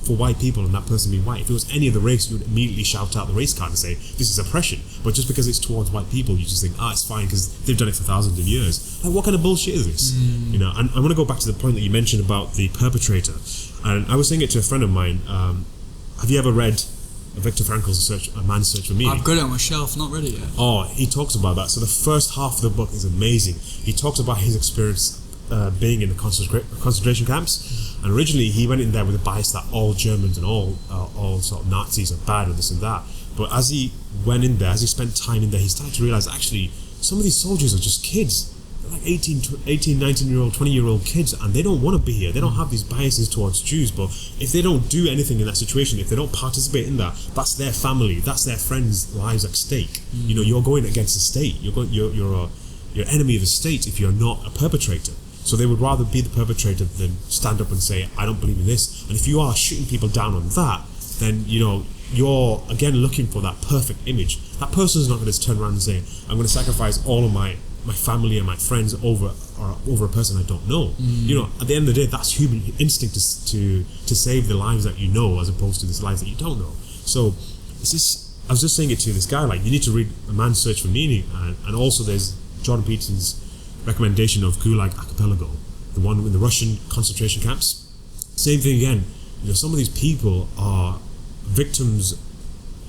Speaker 2: for white people and that person being white, if it was any other race, you would immediately shout out the race card and say, this is oppression. But just because it's towards white people, you just think, it's fine because they've done it for thousands of years. Like, what kind of bullshit is this? And I want to go back to the point that you mentioned about the perpetrator. And I was saying it to a friend of mine. Have you ever read Viktor Frankl's A Man's Search for Meaning?
Speaker 1: I've got it on my shelf, not read it yet.
Speaker 2: Oh, he talks about that. So the first half of the book is amazing. He talks about his experience being in the concentration camps, and originally he went in there with a bias that all Germans and all sort of Nazis are bad and this and that. But as he went in there, as he spent time in there, he started to realize actually some of these soldiers are just kids. They're like 18, 19-year-old, 20-year-old kids, and they don't want to be here. They don't have these biases towards Jews, but if they don't do anything in that situation, if they don't participate in that, that's their family, that's their friends' lives at stake. You're going against the state. You're enemy of the state if you're not a perpetrator. So they would rather be the perpetrator than stand up and say, I don't believe in this. And if you are shooting people down on that, then you're again looking for that perfect image. That person is not going to turn around and say, I'm going to sacrifice all of my family and my friends over a person I don't know. At the end of the day, that's human instinct to save the lives that you know as opposed to the lives that you don't know. So I was just saying it to this guy, like, you need to read A Man's Search for Meaning, and also there's Jordan Peterson's recommendation of Gulag Archipelago, the one in the Russian concentration camps. Same thing again. Some of these people are victims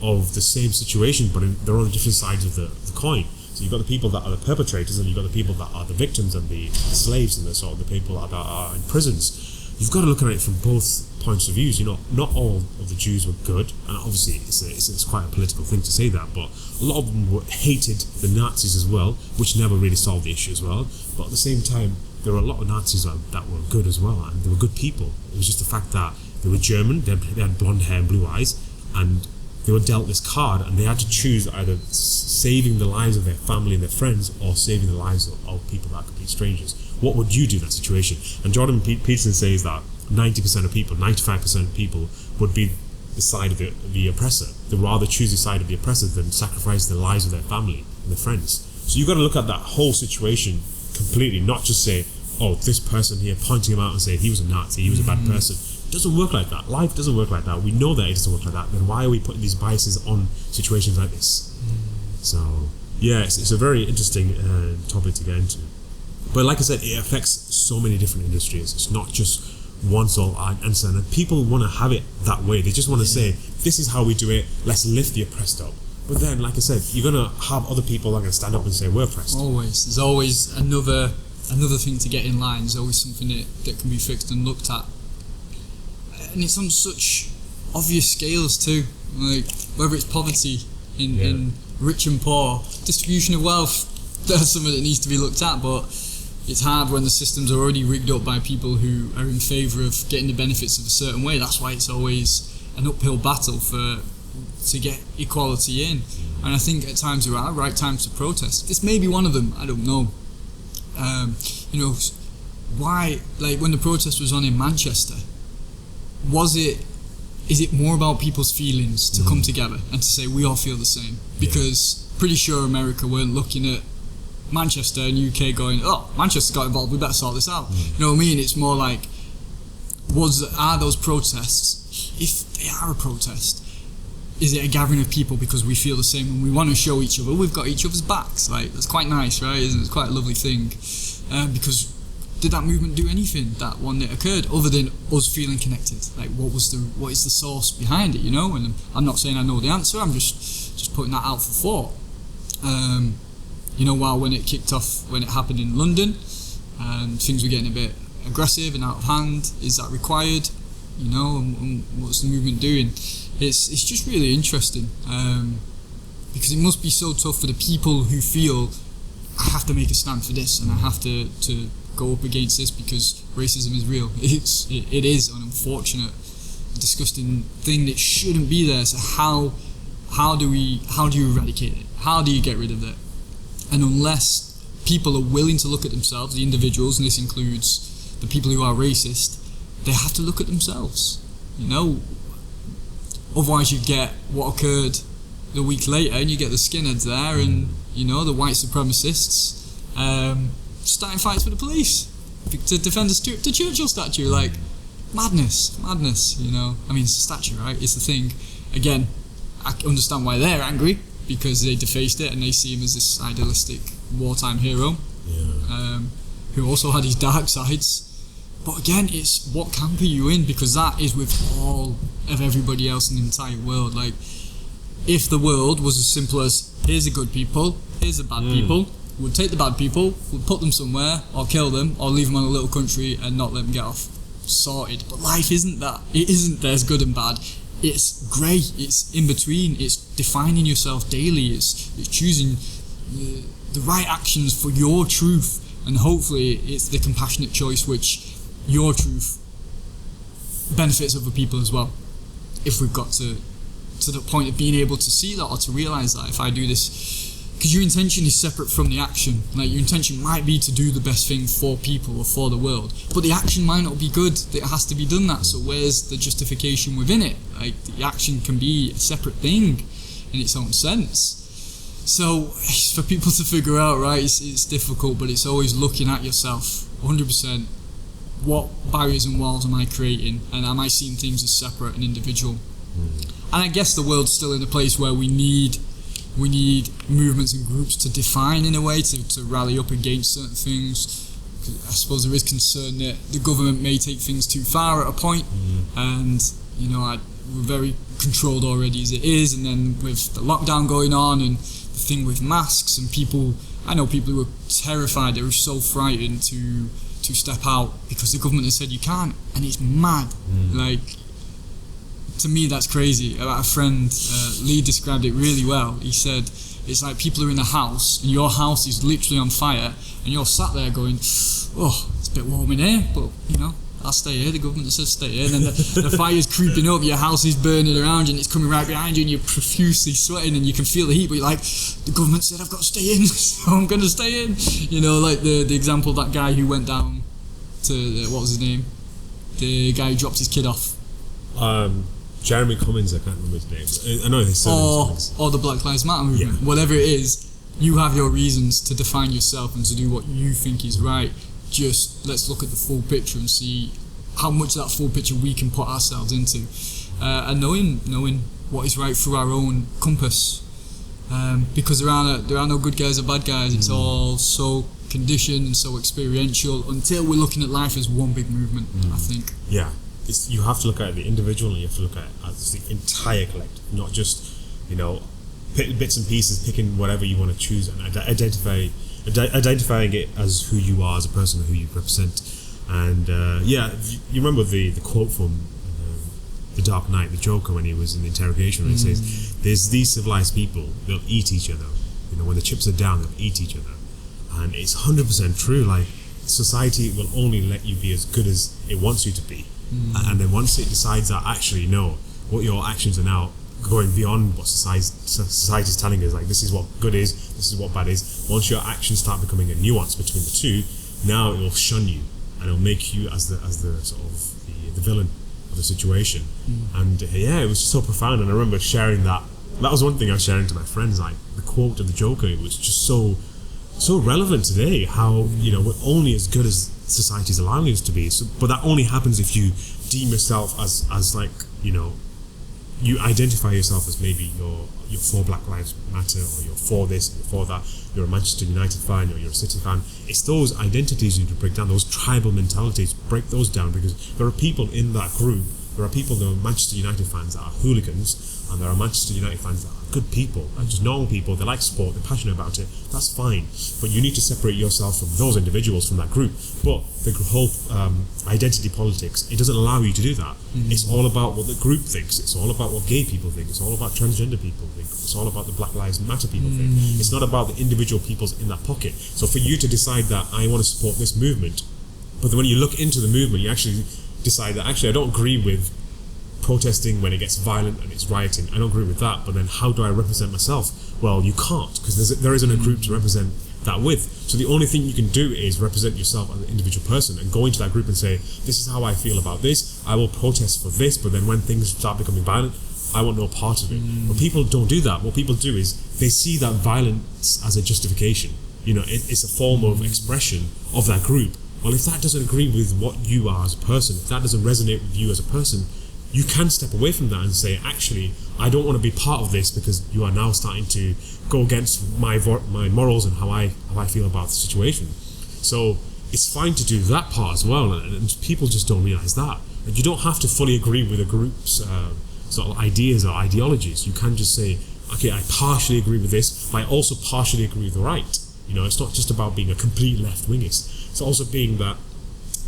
Speaker 2: of the same situation, but they're on different sides of the coin. So you've got the people that are the perpetrators, and you've got the people that are the victims and the slaves, and the people that are in prisons. You've got to look at it from both points of views. Not all of the Jews were good, and obviously it's quite a political thing to say that, but a lot of them hated the Nazis as well, which never really solved the issue as well. But at the same time, there were a lot of Nazis that were good as well, and they were good people. It was just the fact that they were German, they had blonde hair and blue eyes, and they were dealt this card, and they had to choose either saving the lives of their family and their friends or saving the lives of people that are complete strangers. What would you do in that situation? And Jordan Peterson says that 90% of people, 95% of people would be the side of the oppressor. They'd rather choose the side of the oppressor than sacrifice the lives of their family and their friends. So you've got to look at that whole situation completely, not just say, oh, this person here, pointing him out and saying he was a Nazi, he was a bad person. It doesn't work like that. Life doesn't work like that. We know that it doesn't work like that. Then why are we putting these biases on situations like this? So, yeah, it's a very interesting topic to get into. But like I said, it affects so many different industries. It's not just one sole answer. And people want to have it that way. They just want to say, this is how we do it. Let's lift the oppressed up. But then, like I said, you're going to have other people that are going to stand up and say, we're oppressed.
Speaker 1: Always. There's always another thing to get in line. There's always something that can be fixed and looked at. And it's on such obvious scales too. Like, whether it's poverty in rich and poor, distribution of wealth, that's something that needs to be looked at. But it's hard when the systems are already rigged up by people who are in favour of getting the benefits of a certain way. That's why it's always an uphill battle to get equality in. And I think at times there are right times to protest. This may be one of them, I don't know. Why, like when the protest was on in Manchester, is it more about people's feelings to come together and to say we all feel the same? Because pretty sure America weren't looking at Manchester and UK going, oh, Manchester got involved, we better sort this out. You know what I mean? It's more like, are those protests, if they are a protest, is it a gathering of people because we feel the same and we want to show each other we've got each other's backs? Like, that's quite nice, right? Isn't it? It's quite a lovely thing. Because did that movement do anything, that one that occurred, other than us feeling connected? Like, what is the source behind it, you know? And I'm not saying I know the answer, I'm just putting that out for thought. When it kicked off, when it happened in London, and things were getting a bit aggressive and out of hand, is that required? You know, and what's the movement doing? It's just really interesting, because it must be so tough for the people who feel, I have to make a stand for this and I have to go up against this because racism is real. It is an unfortunate, disgusting thing that shouldn't be there. So how do you eradicate it? How do you get rid of it? And unless people are willing to look at themselves, the individuals, and this includes the people who are racist, they have to look at themselves, you know. Otherwise you get what occurred the week later, and you get the skinheads there, and you know, the white supremacists starting fights with the police to defend the Churchill statue. Like, madness, you know. I mean, it's a statue, right? It's the thing. Again, I understand why they're angry, because they defaced it and they see him as this idealistic wartime hero, who also had his dark sides. But again, it's what camp are you in? Because that is with all of everybody else in the entire world. Like, if the world was as simple as, here's the good people, here's the bad people, we'll take the bad people, we'll put them somewhere, or kill them, or leave them on a little country and not let them get off. Sorted. But life isn't that. It isn't there's good and bad. It's grey, it's in between, it's defining yourself daily, it's choosing the right actions for your truth, and hopefully it's the compassionate choice which your truth benefits other people as well. If we've got to the point of being able to see that, or to realise that if I do this, because your intention is separate from the action. Like, your intention might be to do the best thing for people or for the world, but the action might not be good. It has to be done that. So where's the justification within it? Like, the action can be a separate thing in its own sense. So it's for people to figure out, right? It's difficult, but it's always looking at yourself 100%. What barriers and walls am I creating, and am I seeing things as separate and individual? And I guess the world's still in a place where we need movements and groups to define in a way, to rally up against certain things. I suppose there is concern that the government may take things too far at a point, and you know, we're very controlled already as it is, and then with the lockdown going on and the thing with masks, and I know people who are terrified, they were so frightened to step out because the government has said you can't, and it's mad. Like, to me that's crazy. A friend, Lee, described it really well. He said it's like people are in a house and your house is literally on fire and you're sat there going, oh, it's a bit warm in here, but you know, I'll stay here, the government says stay here. And then the fire's creeping up, your house is burning around you and it's coming right behind you and you're profusely sweating and you can feel the heat, but you're like, the government said I've got to stay in, so I'm going to stay in. You know, like the example, that guy who went down to, what was his name? The guy who dropped his kid off. Jeremy Cummins, I can't remember his name. I know his surname. Or the Black Lives Matter movement, whatever it is. you have your reasons to define yourself and to do what you think is right. Just let's look at the full picture and see how much that full picture we can put ourselves into, and knowing what is right through our own compass, because there are no good guys or bad guys. It's all so conditioned and so experiential until we're looking at life as one big movement. I think.
Speaker 2: Yeah, you have to look at the individual, and you have to look at it as the entire collective, not just bits and pieces, picking whatever you want to choose and identifying it as who you are as a person, who you represent. And you remember the quote from The Dark Knight, the Joker, when he was in the interrogation, where he says, "There's these civilized people, they'll eat each other. When the chips are down, they'll eat each other." And it's 100% true. Like, society will only let you be as good as it wants you to be, and then once it decides that actually no, what your actions are now going beyond what society's telling us, like this is what good is, this is what bad is. Once your actions start becoming a nuance between the two, now it will shun you and it'll make you as the sort of the villain of the situation. And it was just so profound. And I remember sharing that was one thing I was sharing to my friends, like the quote of the Joker. It was just so relevant today, how we're only as good as society's allowing us to be. But that only happens if you deem yourself as like you identify yourself as maybe you're for Black Lives Matter, or you're for this, you're for that, you're a Manchester United fan, or you're a City fan. It's those identities you need to break down, those tribal mentalities, break those down, because there are people in that group, there are people that are Manchester United fans that are hooligans, and there are Manchester United fans that are good people, like just normal people, they like sport, they're passionate about it, that's fine. But you need to separate yourself from those individuals, from that group. But the whole identity politics, it doesn't allow you to do that. It's all about what the group thinks, it's all about what gay people think, it's all about transgender people think, it's all about the Black Lives Matter people think. It's not about the individual peoples in that pocket. So for you to decide that I want to support this movement, but then when you look into the movement, you actually decide that actually I don't agree with protesting when it gets violent and it's rioting, I don't agree with that, but then how do I represent myself? Well, you can't, because there isn't a group to represent that with. So the only thing you can do is represent yourself as an individual person and go into that group and say, this is how I feel about this, I will protest for this, but then when things start becoming violent, I want no part of it. But people don't do that. What people do is they see that violence as a justification. It's a form of expression of that group. Well, if that doesn't agree with what you are as a person, if that doesn't resonate with you as a person, you can step away from that and say, actually, I don't want to be part of this, because you are now starting to go against my morals and how I feel about the situation. So it's fine to do that part as well, and people just don't realize that. And you don't have to fully agree with a group's sort of ideas or ideologies. You can just say, okay, I partially agree with this, but I also partially agree with the right. It's not just about being a complete left-wingist. It's also being that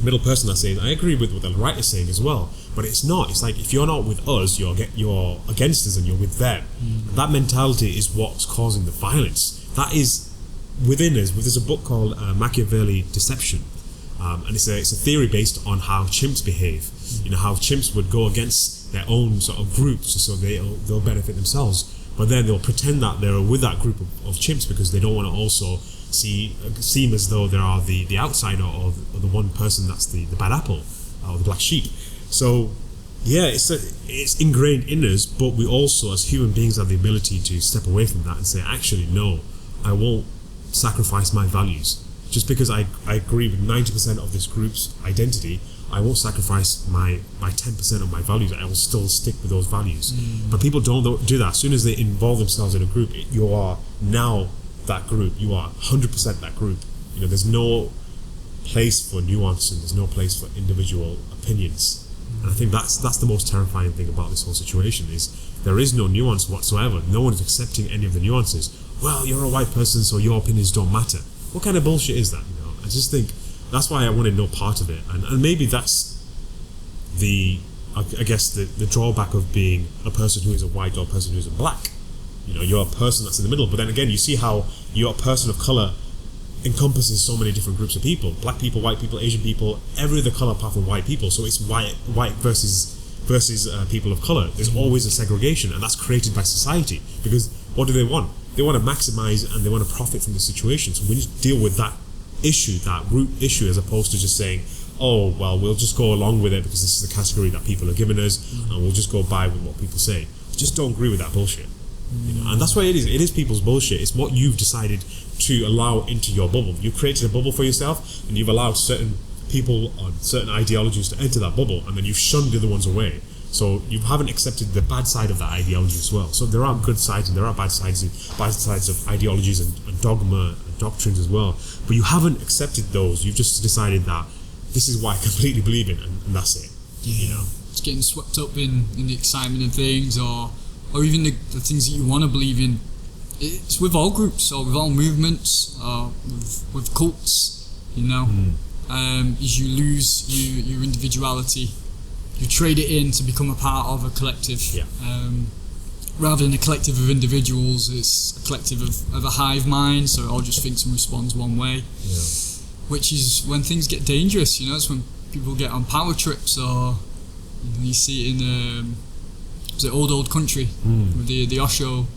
Speaker 2: middle person that's saying, I agree with what the right is saying as well, but it's not. It's like, if you're not with us, you're against us and you're with them. That mentality is what's causing the violence. That is within us. There's a book called Machiavelli Deception, and it's a theory based on how chimps behave. How chimps would go against their own sort of groups so they'll benefit themselves, but then they'll pretend that they're with that group of chimps because they don't want to also seem as though they are the outsider, or the one person that's the bad apple, or the black sheep. So it's ingrained in us, but we also as human beings have the ability to step away from that and say, actually no, I won't sacrifice my values. Just because I agree with 90% of this group's identity, I won't sacrifice my 10% of my values. I will still stick with those values. But people don't do that. As soon as they involve themselves in a group, you are now that group. You are 100% that group. There's no place for nuance, and there's no place for individual opinions. And I think that's the most terrifying thing about this whole situation, is there is no nuance whatsoever. No one is accepting any of the nuances. Well, you're a white person, so your opinions don't matter. What kind of bullshit is that? I just think that's why I wanted no part of it. And maybe that's the drawback of being a person who is a white or a person who is a black. You're a person that's in the middle, but then again, you see how you're a person of color encompasses so many different groups of people: black people, white people, Asian people, every other color apart from white people. So it's white versus people of color. There's always a segregation, and that's created by society, because what do they want? They want to maximize and they want to profit from the situation. So we need to deal with that issue, that root issue, as opposed to just saying, oh, well, we'll just go along with it because this is the category that people are giving us, and we'll just go by with what people say. Just don't agree with that bullshit. And that's what it is. It is people's bullshit. It's what you've decided to allow into your bubble. You've created a bubble for yourself, and you've allowed certain people on certain ideologies to enter that bubble, and then you've shunned the other ones away. So you haven't accepted the bad side of that ideology as well. So there are good sides and there are bad sides of ideologies and dogma and doctrines as well. But you haven't accepted those. You've just decided that this is what I completely believe in, and that's it.
Speaker 1: Yeah. It's getting swept up in the excitement of things, or even the things that you want to believe in. It's with all groups, or with all movements, or with cults, is you lose your individuality. You trade it in to become a part of a collective.
Speaker 2: Yeah.
Speaker 1: Rather than a collective of individuals, it's a collective of a hive mind, so it all just thinks and responds one way.
Speaker 2: Yeah.
Speaker 1: Which is when things get dangerous, it's when people get on power trips, or you see it in the old country with the Osho,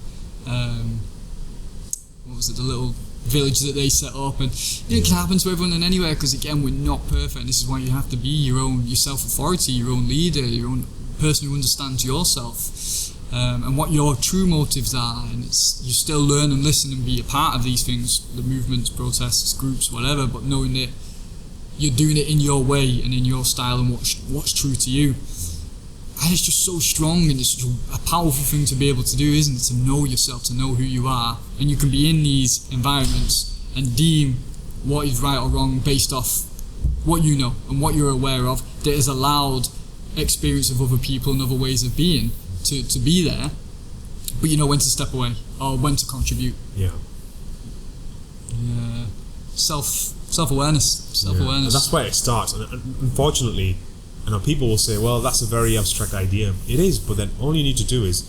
Speaker 1: what was it, the little village that they set up, and it can happen to everyone and anywhere, because again, we're not perfect, and this is why you have to be your self-authority, your own leader, your own person who understands yourself, and what your true motives are, and you still learn and listen and be a part of these things, the movements, protests, groups, whatever, but knowing that you're doing it in your way and in your style and what's true to you. And it's just so strong, and it's such a powerful thing to be able to do, isn't it? To know yourself, to know who you are, and you can be in these environments and deem what is right or wrong based off what you know and what you're aware of, that has allowed experience of other people and other ways of being to be there, but you know when to step away or when to contribute.
Speaker 2: Yeah.
Speaker 1: Self-awareness.
Speaker 2: And that's where it starts, and unfortunately, people will say, well, that's a very abstract idea. It is, but then all you need to do is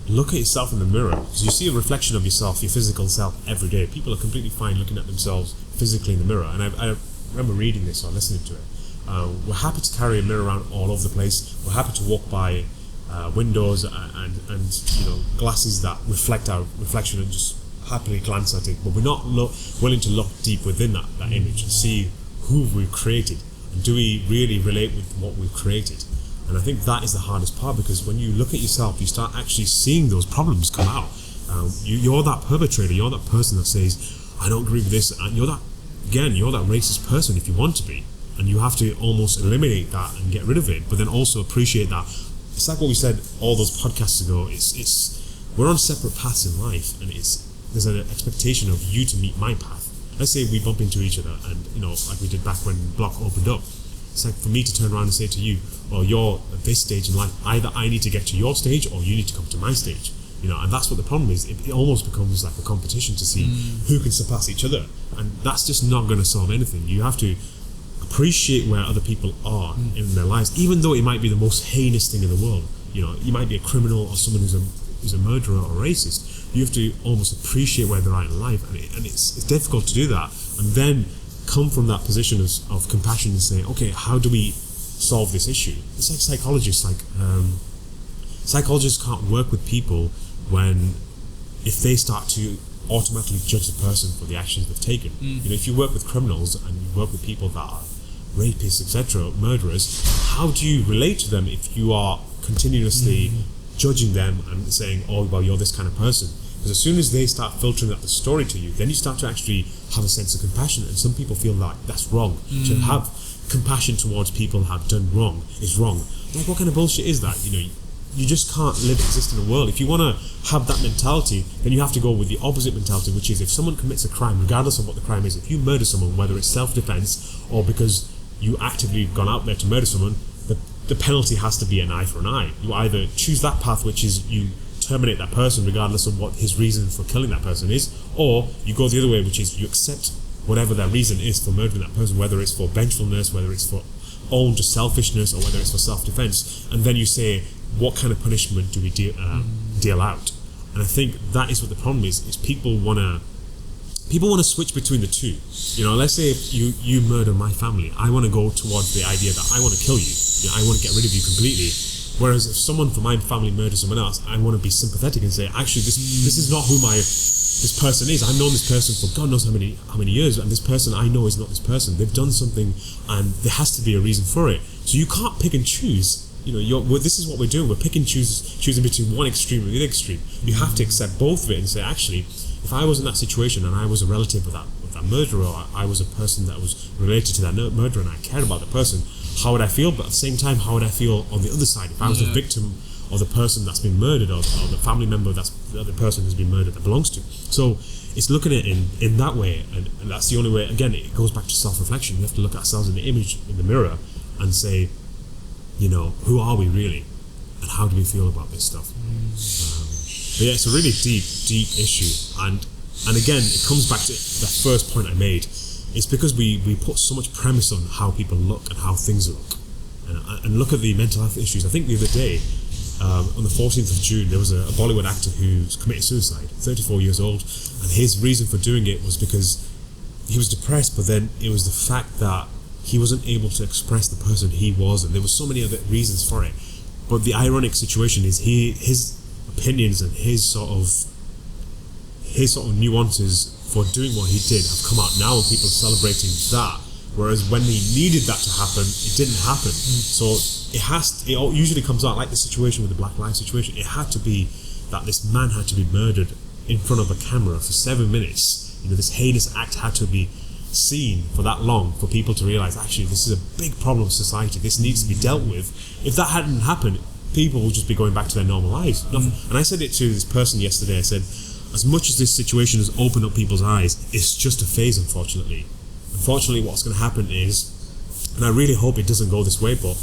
Speaker 2: look at yourself in the mirror, because you see a reflection of yourself, your physical self, every day. People are completely fine looking at themselves physically in the mirror, and I remember reading this or listening to it. We're happy to carry a mirror around all over the place. We're happy to walk by windows and glasses that reflect our reflection and just happily glance at it, but we're not willing to look deep within that image and see who we've created. And do we really relate with what we've created? And I think that is the hardest part, because when you look at yourself, you start actually seeing those problems come out. You're that perpetrator, you're that person that says, I don't agree with this, and you're that racist person if you want to be. And you have to almost eliminate that and get rid of it, but then also appreciate that. It's like what we said all those podcasts ago, we're on separate paths in life, and there's an expectation of you to meet my path. Let's say we bump into each other, and like we did back when Block opened up. It's like for me to turn around and say to you, well, you're at this stage in life, either I need to get to your stage or you need to come to my stage. And that's what the problem is. It almost becomes like a competition to see who can surpass each other, and that's just not going to solve anything. You have to appreciate where other people are in their lives, even though it might be the most heinous thing in the world. You might be a criminal or someone who's a murderer or racist. You have to almost appreciate where they're at in life, and it's difficult to do that, and then come from that position of compassion and say, okay, how do we solve this issue? It's like psychologists. Psychologists can't work with people if they start to automatically judge the person for the actions they've taken. If you work with criminals and you work with people that are rapists, etc., murderers, how do you relate to them if you are continuously judging them and saying, oh, well, you're this kind of person? Because as soon as they start filtering out the story to you, then you start to actually have a sense of compassion, and some people feel like that's wrong. To have compassion towards people who have done wrong is wrong. Like, what kind of bullshit is that? You just can't exist in a world. If you want to have that mentality, then you have to go with the opposite mentality, which is if someone commits a crime, regardless of what the crime is, if you murder someone, whether it's self-defense or because you actively gone out there to murder someone, the penalty has to be an eye for an eye. You either choose that path, which is you terminate that person regardless of what his reason for killing that person is, or you go the other way, which is you accept whatever that reason is for murdering that person, whether it's for vengefulness, whether it's for own just selfishness, or whether it's for self-defense, and then you say, what kind of punishment do we deal out? And I think that is what the problem is people want to switch between the two. Let's say if you murder my family, I want to go towards the idea that I want to kill you. I want to get rid of you completely. Whereas if someone from my family murders someone else, I want to be sympathetic and say, actually, this is not who this person is. I've known this person for God knows how many years, and this person I know is not this person. They've done something, and there has to be a reason for it. So you can't pick and choose this is what we're doing. We're choosing between one extreme and the other extreme. You have to accept both of it and say, actually, if I was in that situation and I was a relative of that murderer, or I was a person that was related to that murderer and I cared about the person, how would I feel? But at the same time, how would I feel on the other side if I was the victim of the person that's been murdered, or the family member that's the other person who's been murdered that belongs to? So it's looking at it in that way, and that's the only way. Again, it goes back to self-reflection. We have to look at ourselves in the image in the mirror and say, who are we really, and how do we feel about this stuff? But yeah, it's a really deep issue, and again, it comes back to the first point I made. It's because we put so much premise on how people look and how things look, and look at the mental health issues. I think the other day, on the 14th of June, there was a Bollywood actor who committed suicide, 34 years old, and his reason for doing it was because he was depressed, but then it was the fact that he wasn't able to express the person he was, and there were so many other reasons for it. But the ironic situation is his opinions and his sort of nuances for doing what he did have come out now, and people are celebrating that, whereas when they needed that to happen, it didn't happen. So it usually comes out like the situation with the Black Lives situation. It had to be that this man had to be murdered in front of a camera for 7 minutes. This heinous act had to be seen for that long for people to realize, actually, this is a big problem of society. This needs to be dealt with. If that hadn't happened, people would just be going back to their normal lives. And I said it to this person yesterday. I said, as much as this situation has opened up people's eyes, it's just a phase, unfortunately. Unfortunately, what's going to happen is, and I really hope it doesn't go this way, but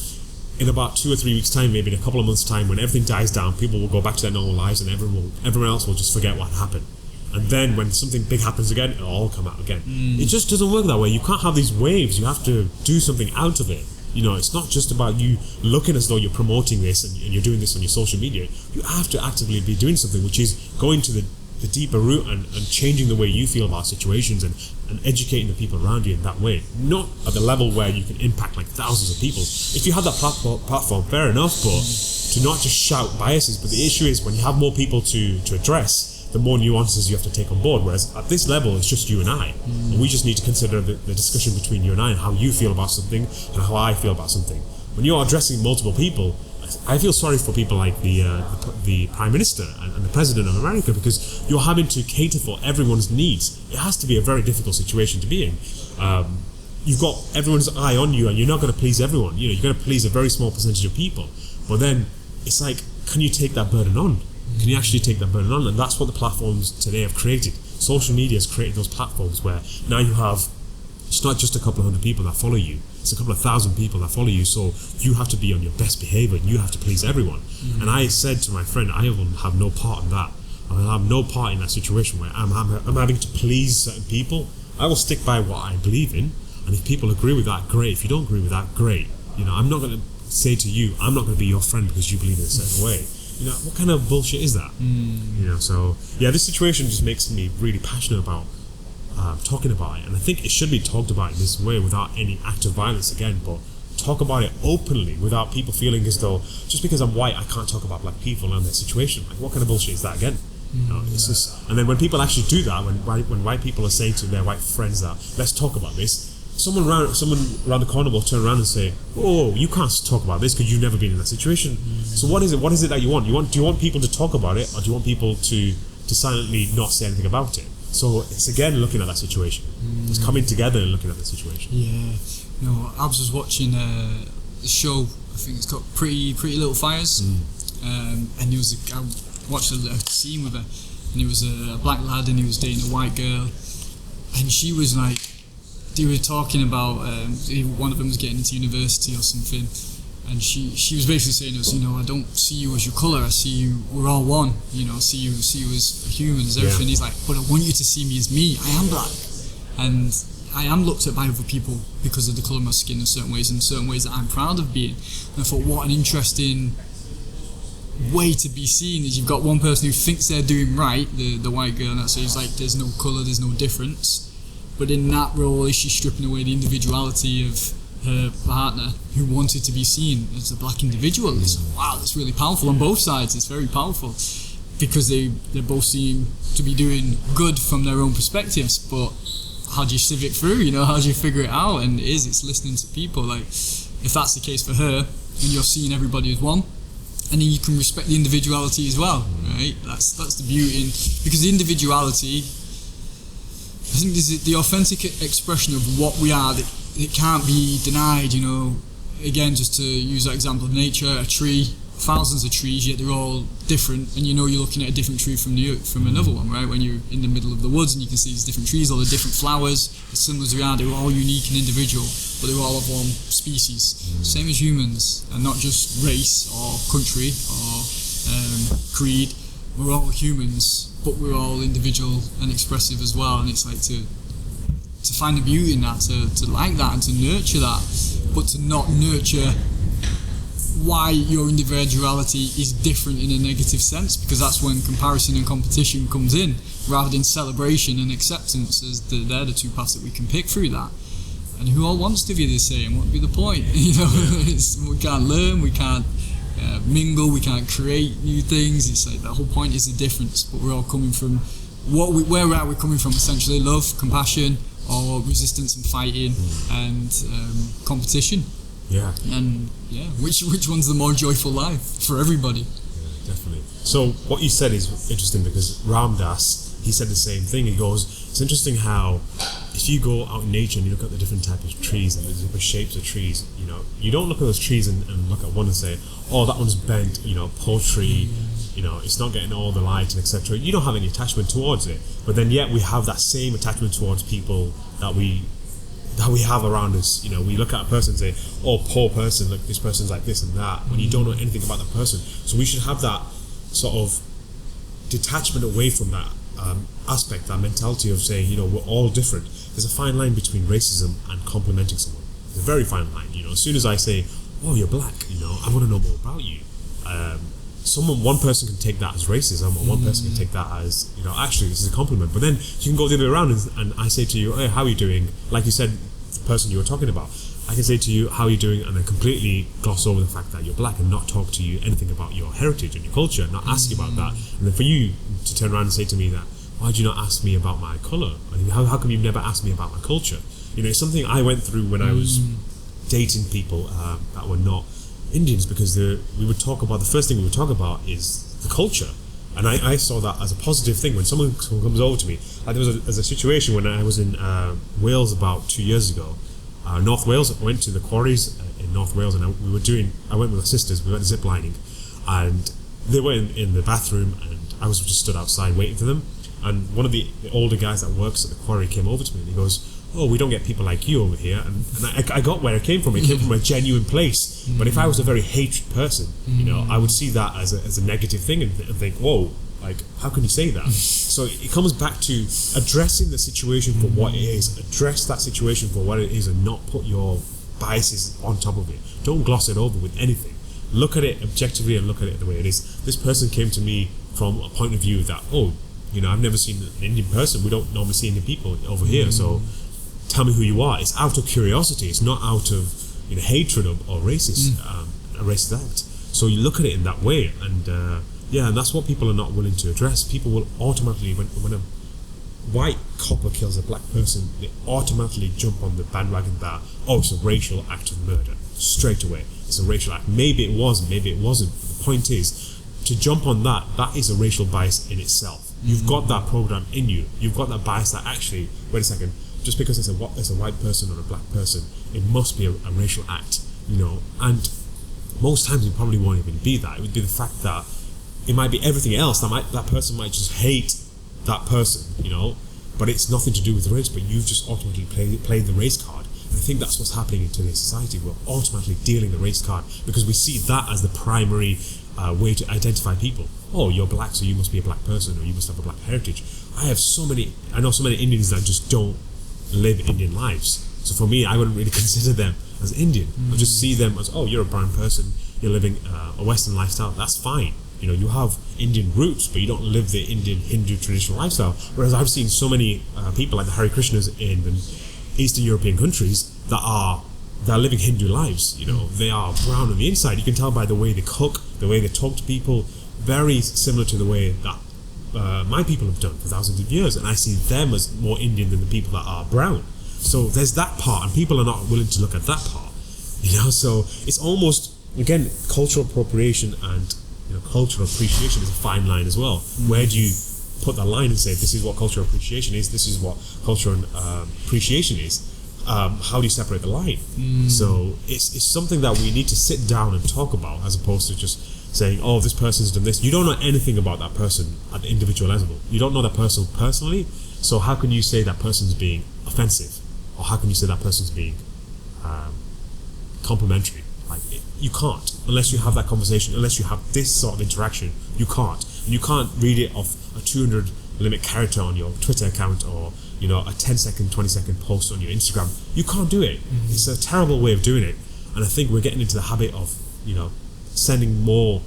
Speaker 2: in about 2 or 3 weeks' time, maybe in a couple of months' time, when everything dies down, people will go back to their normal lives, and everyone else will just forget what happened. And then when something big happens again, it'll all come out again. It just doesn't work that way. You can't have these waves. You have to do something out of it. It's not just about you looking as though you're promoting this and you're doing this on your social media. You have to actively be doing something, which is going to the deeper root and changing the way you feel about situations and educating the people around you in that way. Not at the level where you can impact like thousands of people. If you have that platform, fair enough, but to not just shout biases. But the issue is when you have more people to address, the more nuances you have to take on board. Whereas at this level, it's just you and I. And we just need to consider the discussion between you and I and how you feel about something and how I feel about something. When you're addressing multiple people, I feel sorry for people like the Prime Minister and the President of America, because you're having to cater for everyone's needs. It has to be a very difficult situation to be in. You've got everyone's eye on you, and you're not going to please everyone. You're going to please a very small percentage of people. But then it's like, can you take that burden on? Can you actually take that burden on? And that's what the platforms today have created. Social media has created those platforms where now you have, it's not just a couple of hundred people that follow you, it's a couple of thousand people that follow you, so you have to be on your best behavior and you have to please everyone. And I said to my friend, I will have no part in that. I will have no part in that situation where I'm having to please certain people. I will stick by what I believe in, and if people agree with that, great. If you don't agree with that, great. I'm not going to say to you, I'm not going to be your friend because you believe in a certain way. What kind of bullshit is that? So yeah, this situation just makes me really passionate about talking about it, and I think it should be talked about in this way without any act of violence again, but talk about it openly without people feeling as though just because I'm white I can't talk about black people and their situation. Like, what kind of bullshit is that again? It's just, and then when people actually do that, when white people are saying to their white friends that let's talk about this, someone around the corner will turn around and say, oh, you can't talk about this because you've never been in that situation. So what is it that you want? Do you want people to talk about it, or do you want people to silently not say anything about it? So it's again looking at that situation. It's coming together and looking at the situation.
Speaker 1: Yeah. I was just watching the show, I think it's called Pretty Little Fires, and I watched a scene with her, and it was a black lad and he was dating a white girl, and she was like, they were talking about one of them was getting into university or something, and she was basically saying to us, I don't see you as your colour, I see you, we're all one, I see you as humans, everything. He's like, but I want you to see me as me, I am black, and I am looked at by other people because of the colour of my skin in certain ways that I'm proud of being. And I thought, what an interesting way to be seen is you've got one person who thinks they're doing right, the white girl, and so he's like, there's no colour, there's no difference. But in that role, is she stripping away the individuality of her partner who wanted to be seen as a black individual? It's, wow, that's really powerful on both sides. It's very powerful because they both seem to be doing good from their own perspectives. But how do you sieve it through? How do you figure it out? And it's listening to people. Like, if that's the case for her, and you're seeing everybody as one. And then you can respect the individuality as well, right? That's the beauty, because the individuality, I think, is the authentic expression of what we are. That it can't be denied. Again, just to use that example of nature, a tree, thousands of trees, yet they're all different, and you're looking at a different tree from another one, right? When you're in the middle of the woods and you can see these different trees, all the different flowers, as similar as they are, they're all unique and individual, but they're all of one species. Same as humans, and not just race or country or creed. We're all humans, but we're all individual and expressive as well, and it's like to find the beauty in that, to like that and to nurture that, but to not nurture why your individuality is different in a negative sense, because that's when comparison and competition comes in, rather than celebration and acceptance, as they're the two paths that we can pick through that. And who all wants to be the same? What would be the point? We can't learn, we can't mingle, we can't create new things. It's like the whole point is the difference, but we're all coming from where are we coming from? Essentially, love, compassion, or resistance and fighting and competition.
Speaker 2: Yeah.
Speaker 1: And which one's the more joyful life for everybody?
Speaker 2: Yeah, definitely. So what you said is interesting, because Ram Dass, he said the same thing. He goes, it's interesting how if you go out in nature and you look at the different types of trees and the different shapes of trees, you don't look at those trees and look at one and say, oh, that one's bent, poor tree, it's not getting all the light and etc. You don't have any attachment towards it, but then yet we have that same attachment towards people that we have around us. We look at a person and say, oh, poor person, look, this person's like this and that, when you don't know anything about that person. So we should have that sort of detachment away from that aspect, that mentality of saying, we're all different. There's a fine line between racism and complimenting someone. There's a very fine line. As soon as I say, oh, you're black, I want to know more about you. One person can take that as racism, or one person can take that as, actually this is a compliment. But then you can go the other way around, and I say to you, hey, how are you doing? Like you said, the person you were talking about, I can say to you, how are you doing? And then completely gloss over the fact that you're black and not talk to you anything about your heritage and your culture, and not ask you about that. And then for you to turn around and say to me that, why do you not ask me about my colour? I mean, how come you've never asked me about my culture? It's something I went through when I was dating people that were not Indians, because we would talk about, the first thing we would talk about is the culture. And I saw that as a positive thing. When someone comes over to me, like there was a situation when I was in Wales about 2 years ago, North Wales. I went to the quarries in North Wales, and I went with my sisters, we went zip lining, and they were in the bathroom, and I was just stood outside waiting for them, and one of the older guys that works at the quarry came over to me and he goes, oh, we don't get people like you over here. And I got where it came from. It came from a genuine place. But if I was a very hatred person, I would see that as a negative thing and think, whoa, like, how can you say that? So it comes back to addressing the situation for what it is. Address that situation for what it is, and not put your biases on top of it. Don't gloss it over with anything. Look at it objectively and look at it the way it is. This person came to me from a point of view that, I've never seen an Indian person. We don't normally see Indian people over here, so tell me who you are. It's out of curiosity. It's not out of hatred or racist a racist act. So you look at it in that way, and and that's what people are not willing to address. People will automatically, when a white copper kills a black person, they automatically jump on the bandwagon that, it's a racial act of murder. Straight away, it's a racial act. Maybe it was, maybe it wasn't. But the point is, to jump on that is a racial bias in itself. You've got that program in you. You've got that bias that actually, wait a second, just because it's a white person or a black person, it must be a racial act, and most times it probably won't even be that. It would be the fact that it might be everything else. That person might just hate that person, but it's nothing to do with race, but you've just automatically played the race card. And I think that's what's happening in today's society. We're automatically dealing the race card because we see that as the primary way to identify people. Oh, you're black, so you must be a black person, or you must have a black heritage. I know so many Indians that just don't live Indian lives. So for me, I wouldn't really consider them as Indian. I just see them as, you're a brown person, you're living a Western lifestyle. That's fine. You have Indian roots, but you don't live the Indian Hindu traditional lifestyle. Whereas I've seen so many people like the Hare Krishnas in the Eastern European countries that are living Hindu lives. They are brown on the inside. You can tell by the way they cook, the way they talk to people, very similar to the way that my people have done for thousands of years, and I see them as more Indian than the people that are brown. So there's that part, and people are not willing to look at that part. So it's almost again, cultural appropriation and cultural appreciation is a fine line as well. Where do you put that line and say this is what cultural appreciation is, this is what cultural appreciation is? How do you separate the line? So it's something that we need to sit down and talk about, as opposed to just saying, oh, this person's done this. You don't know anything about that person at the individual level. You don't know that person personally, so how can you say that person's being offensive? Or how can you say that person's being complimentary? Like, you can't, unless you have that conversation, unless you have this sort of interaction, you can't. And you can't read it off a 200 limit character on your Twitter account, or a 10-second, 20-second post on your Instagram. You can't do it. It's a terrible way of doing it. And I think we're getting into the habit of, sending more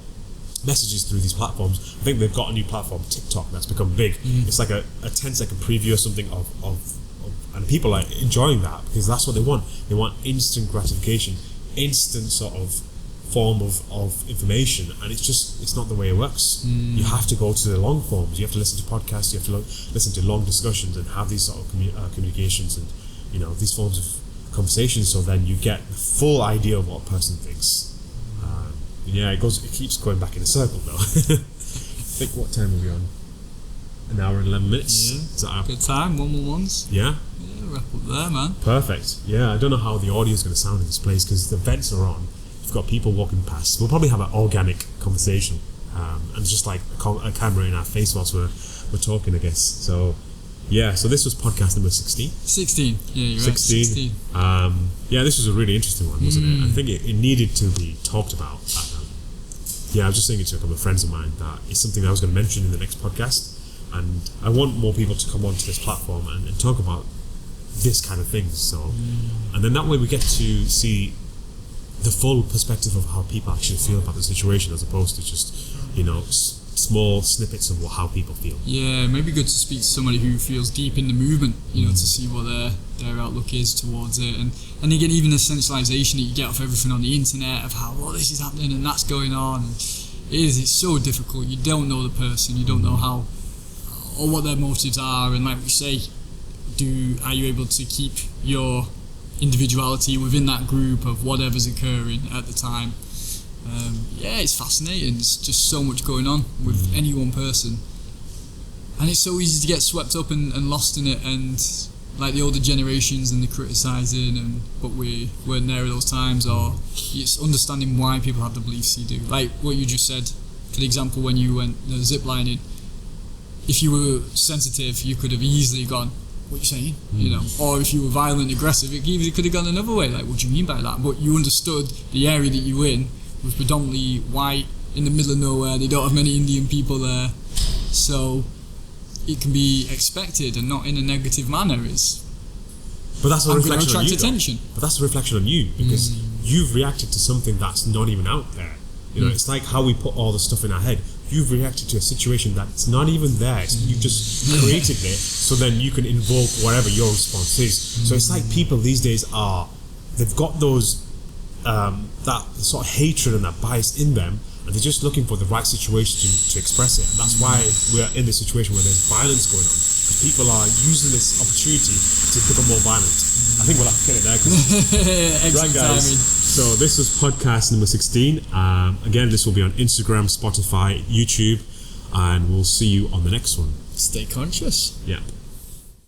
Speaker 2: messages through these platforms. I think they've got a new platform, TikTok, that's become big. It's like a 10-second preview or something of and people are enjoying that because that's what they want. They want instant gratification, instant sort of form of information, and it's not the way it works. You have to go to the long forms. You have to listen to podcasts. You have to listen to long discussions and have these sort of communications and these forms of conversations. So then you get the full idea of what a person thinks. It keeps going back in a circle though. I think, what time are we on? An hour and 11 minutes.
Speaker 1: Yeah, good time. 111s.
Speaker 2: Yeah.
Speaker 1: Yeah, wrap up there, man.
Speaker 2: Perfect. Yeah, I don't know how the audio is going to sound in this place because the vents are on. We've got people walking past. We'll probably have an organic conversation, and just like a camera in our face whilst we're talking, I guess. So, yeah. So this was podcast number 16.
Speaker 1: 16. Yeah, you're
Speaker 2: 16.
Speaker 1: Right. 16.
Speaker 2: This was a really interesting one, wasn't it? I think it needed to be talked about. I was just saying it to a couple of friends of mine that it's something I was going to mention in the next podcast, and I want more people to come onto this platform and talk about this kind of things. So, and then that way we get to see the full perspective of how people actually feel about the situation, as opposed to just small snippets of how people feel.
Speaker 1: Yeah, maybe good to speak to somebody who feels deep in the movement, to see what their outlook is towards it, and again, even the sensationalization that you get off everything on the internet of how this is happening and that's going on. It's so difficult. You don't know the person, you don't know how or what their motives are, and like we say, are you able to keep your individuality within that group of whatever's occurring at the time? It's fascinating. There's just so much going on with any one person, and it's so easy to get swept up and lost in it, and like the older generations and the criticising, but we weren't there at those times, or it's understanding why people have the beliefs you do. Like what you just said, for example, when you went zip lining, if you were sensitive, you could have easily gone, what you're saying, or if you were violent, aggressive, it easily could have gone another way, like what do you mean by that? But you understood the area that you were in was predominantly white, in the middle of nowhere, they don't have many Indian people there, so it can be expected and not in a negative manner.
Speaker 2: But that's a reflection on you.
Speaker 1: Attention.
Speaker 2: But that's a reflection on you, because you've reacted to something that's not even out there. It's like how we put all the stuff in our head. You've reacted to a situation that's not even there. You've just created it, so then you can invoke whatever your response is. So it's like people these days they've got those that sort of hatred and that bias in them, and they're just looking for the right situation to express it. And that's why we're in this situation where there's violence going on, because people are using this opportunity to become more violent. I think we'll have to get it there. Right, guys. Timing. So this was podcast number 16. Again, this will be on Instagram, Spotify, YouTube, and we'll see you on the next one.
Speaker 1: Stay conscious.
Speaker 2: Yeah.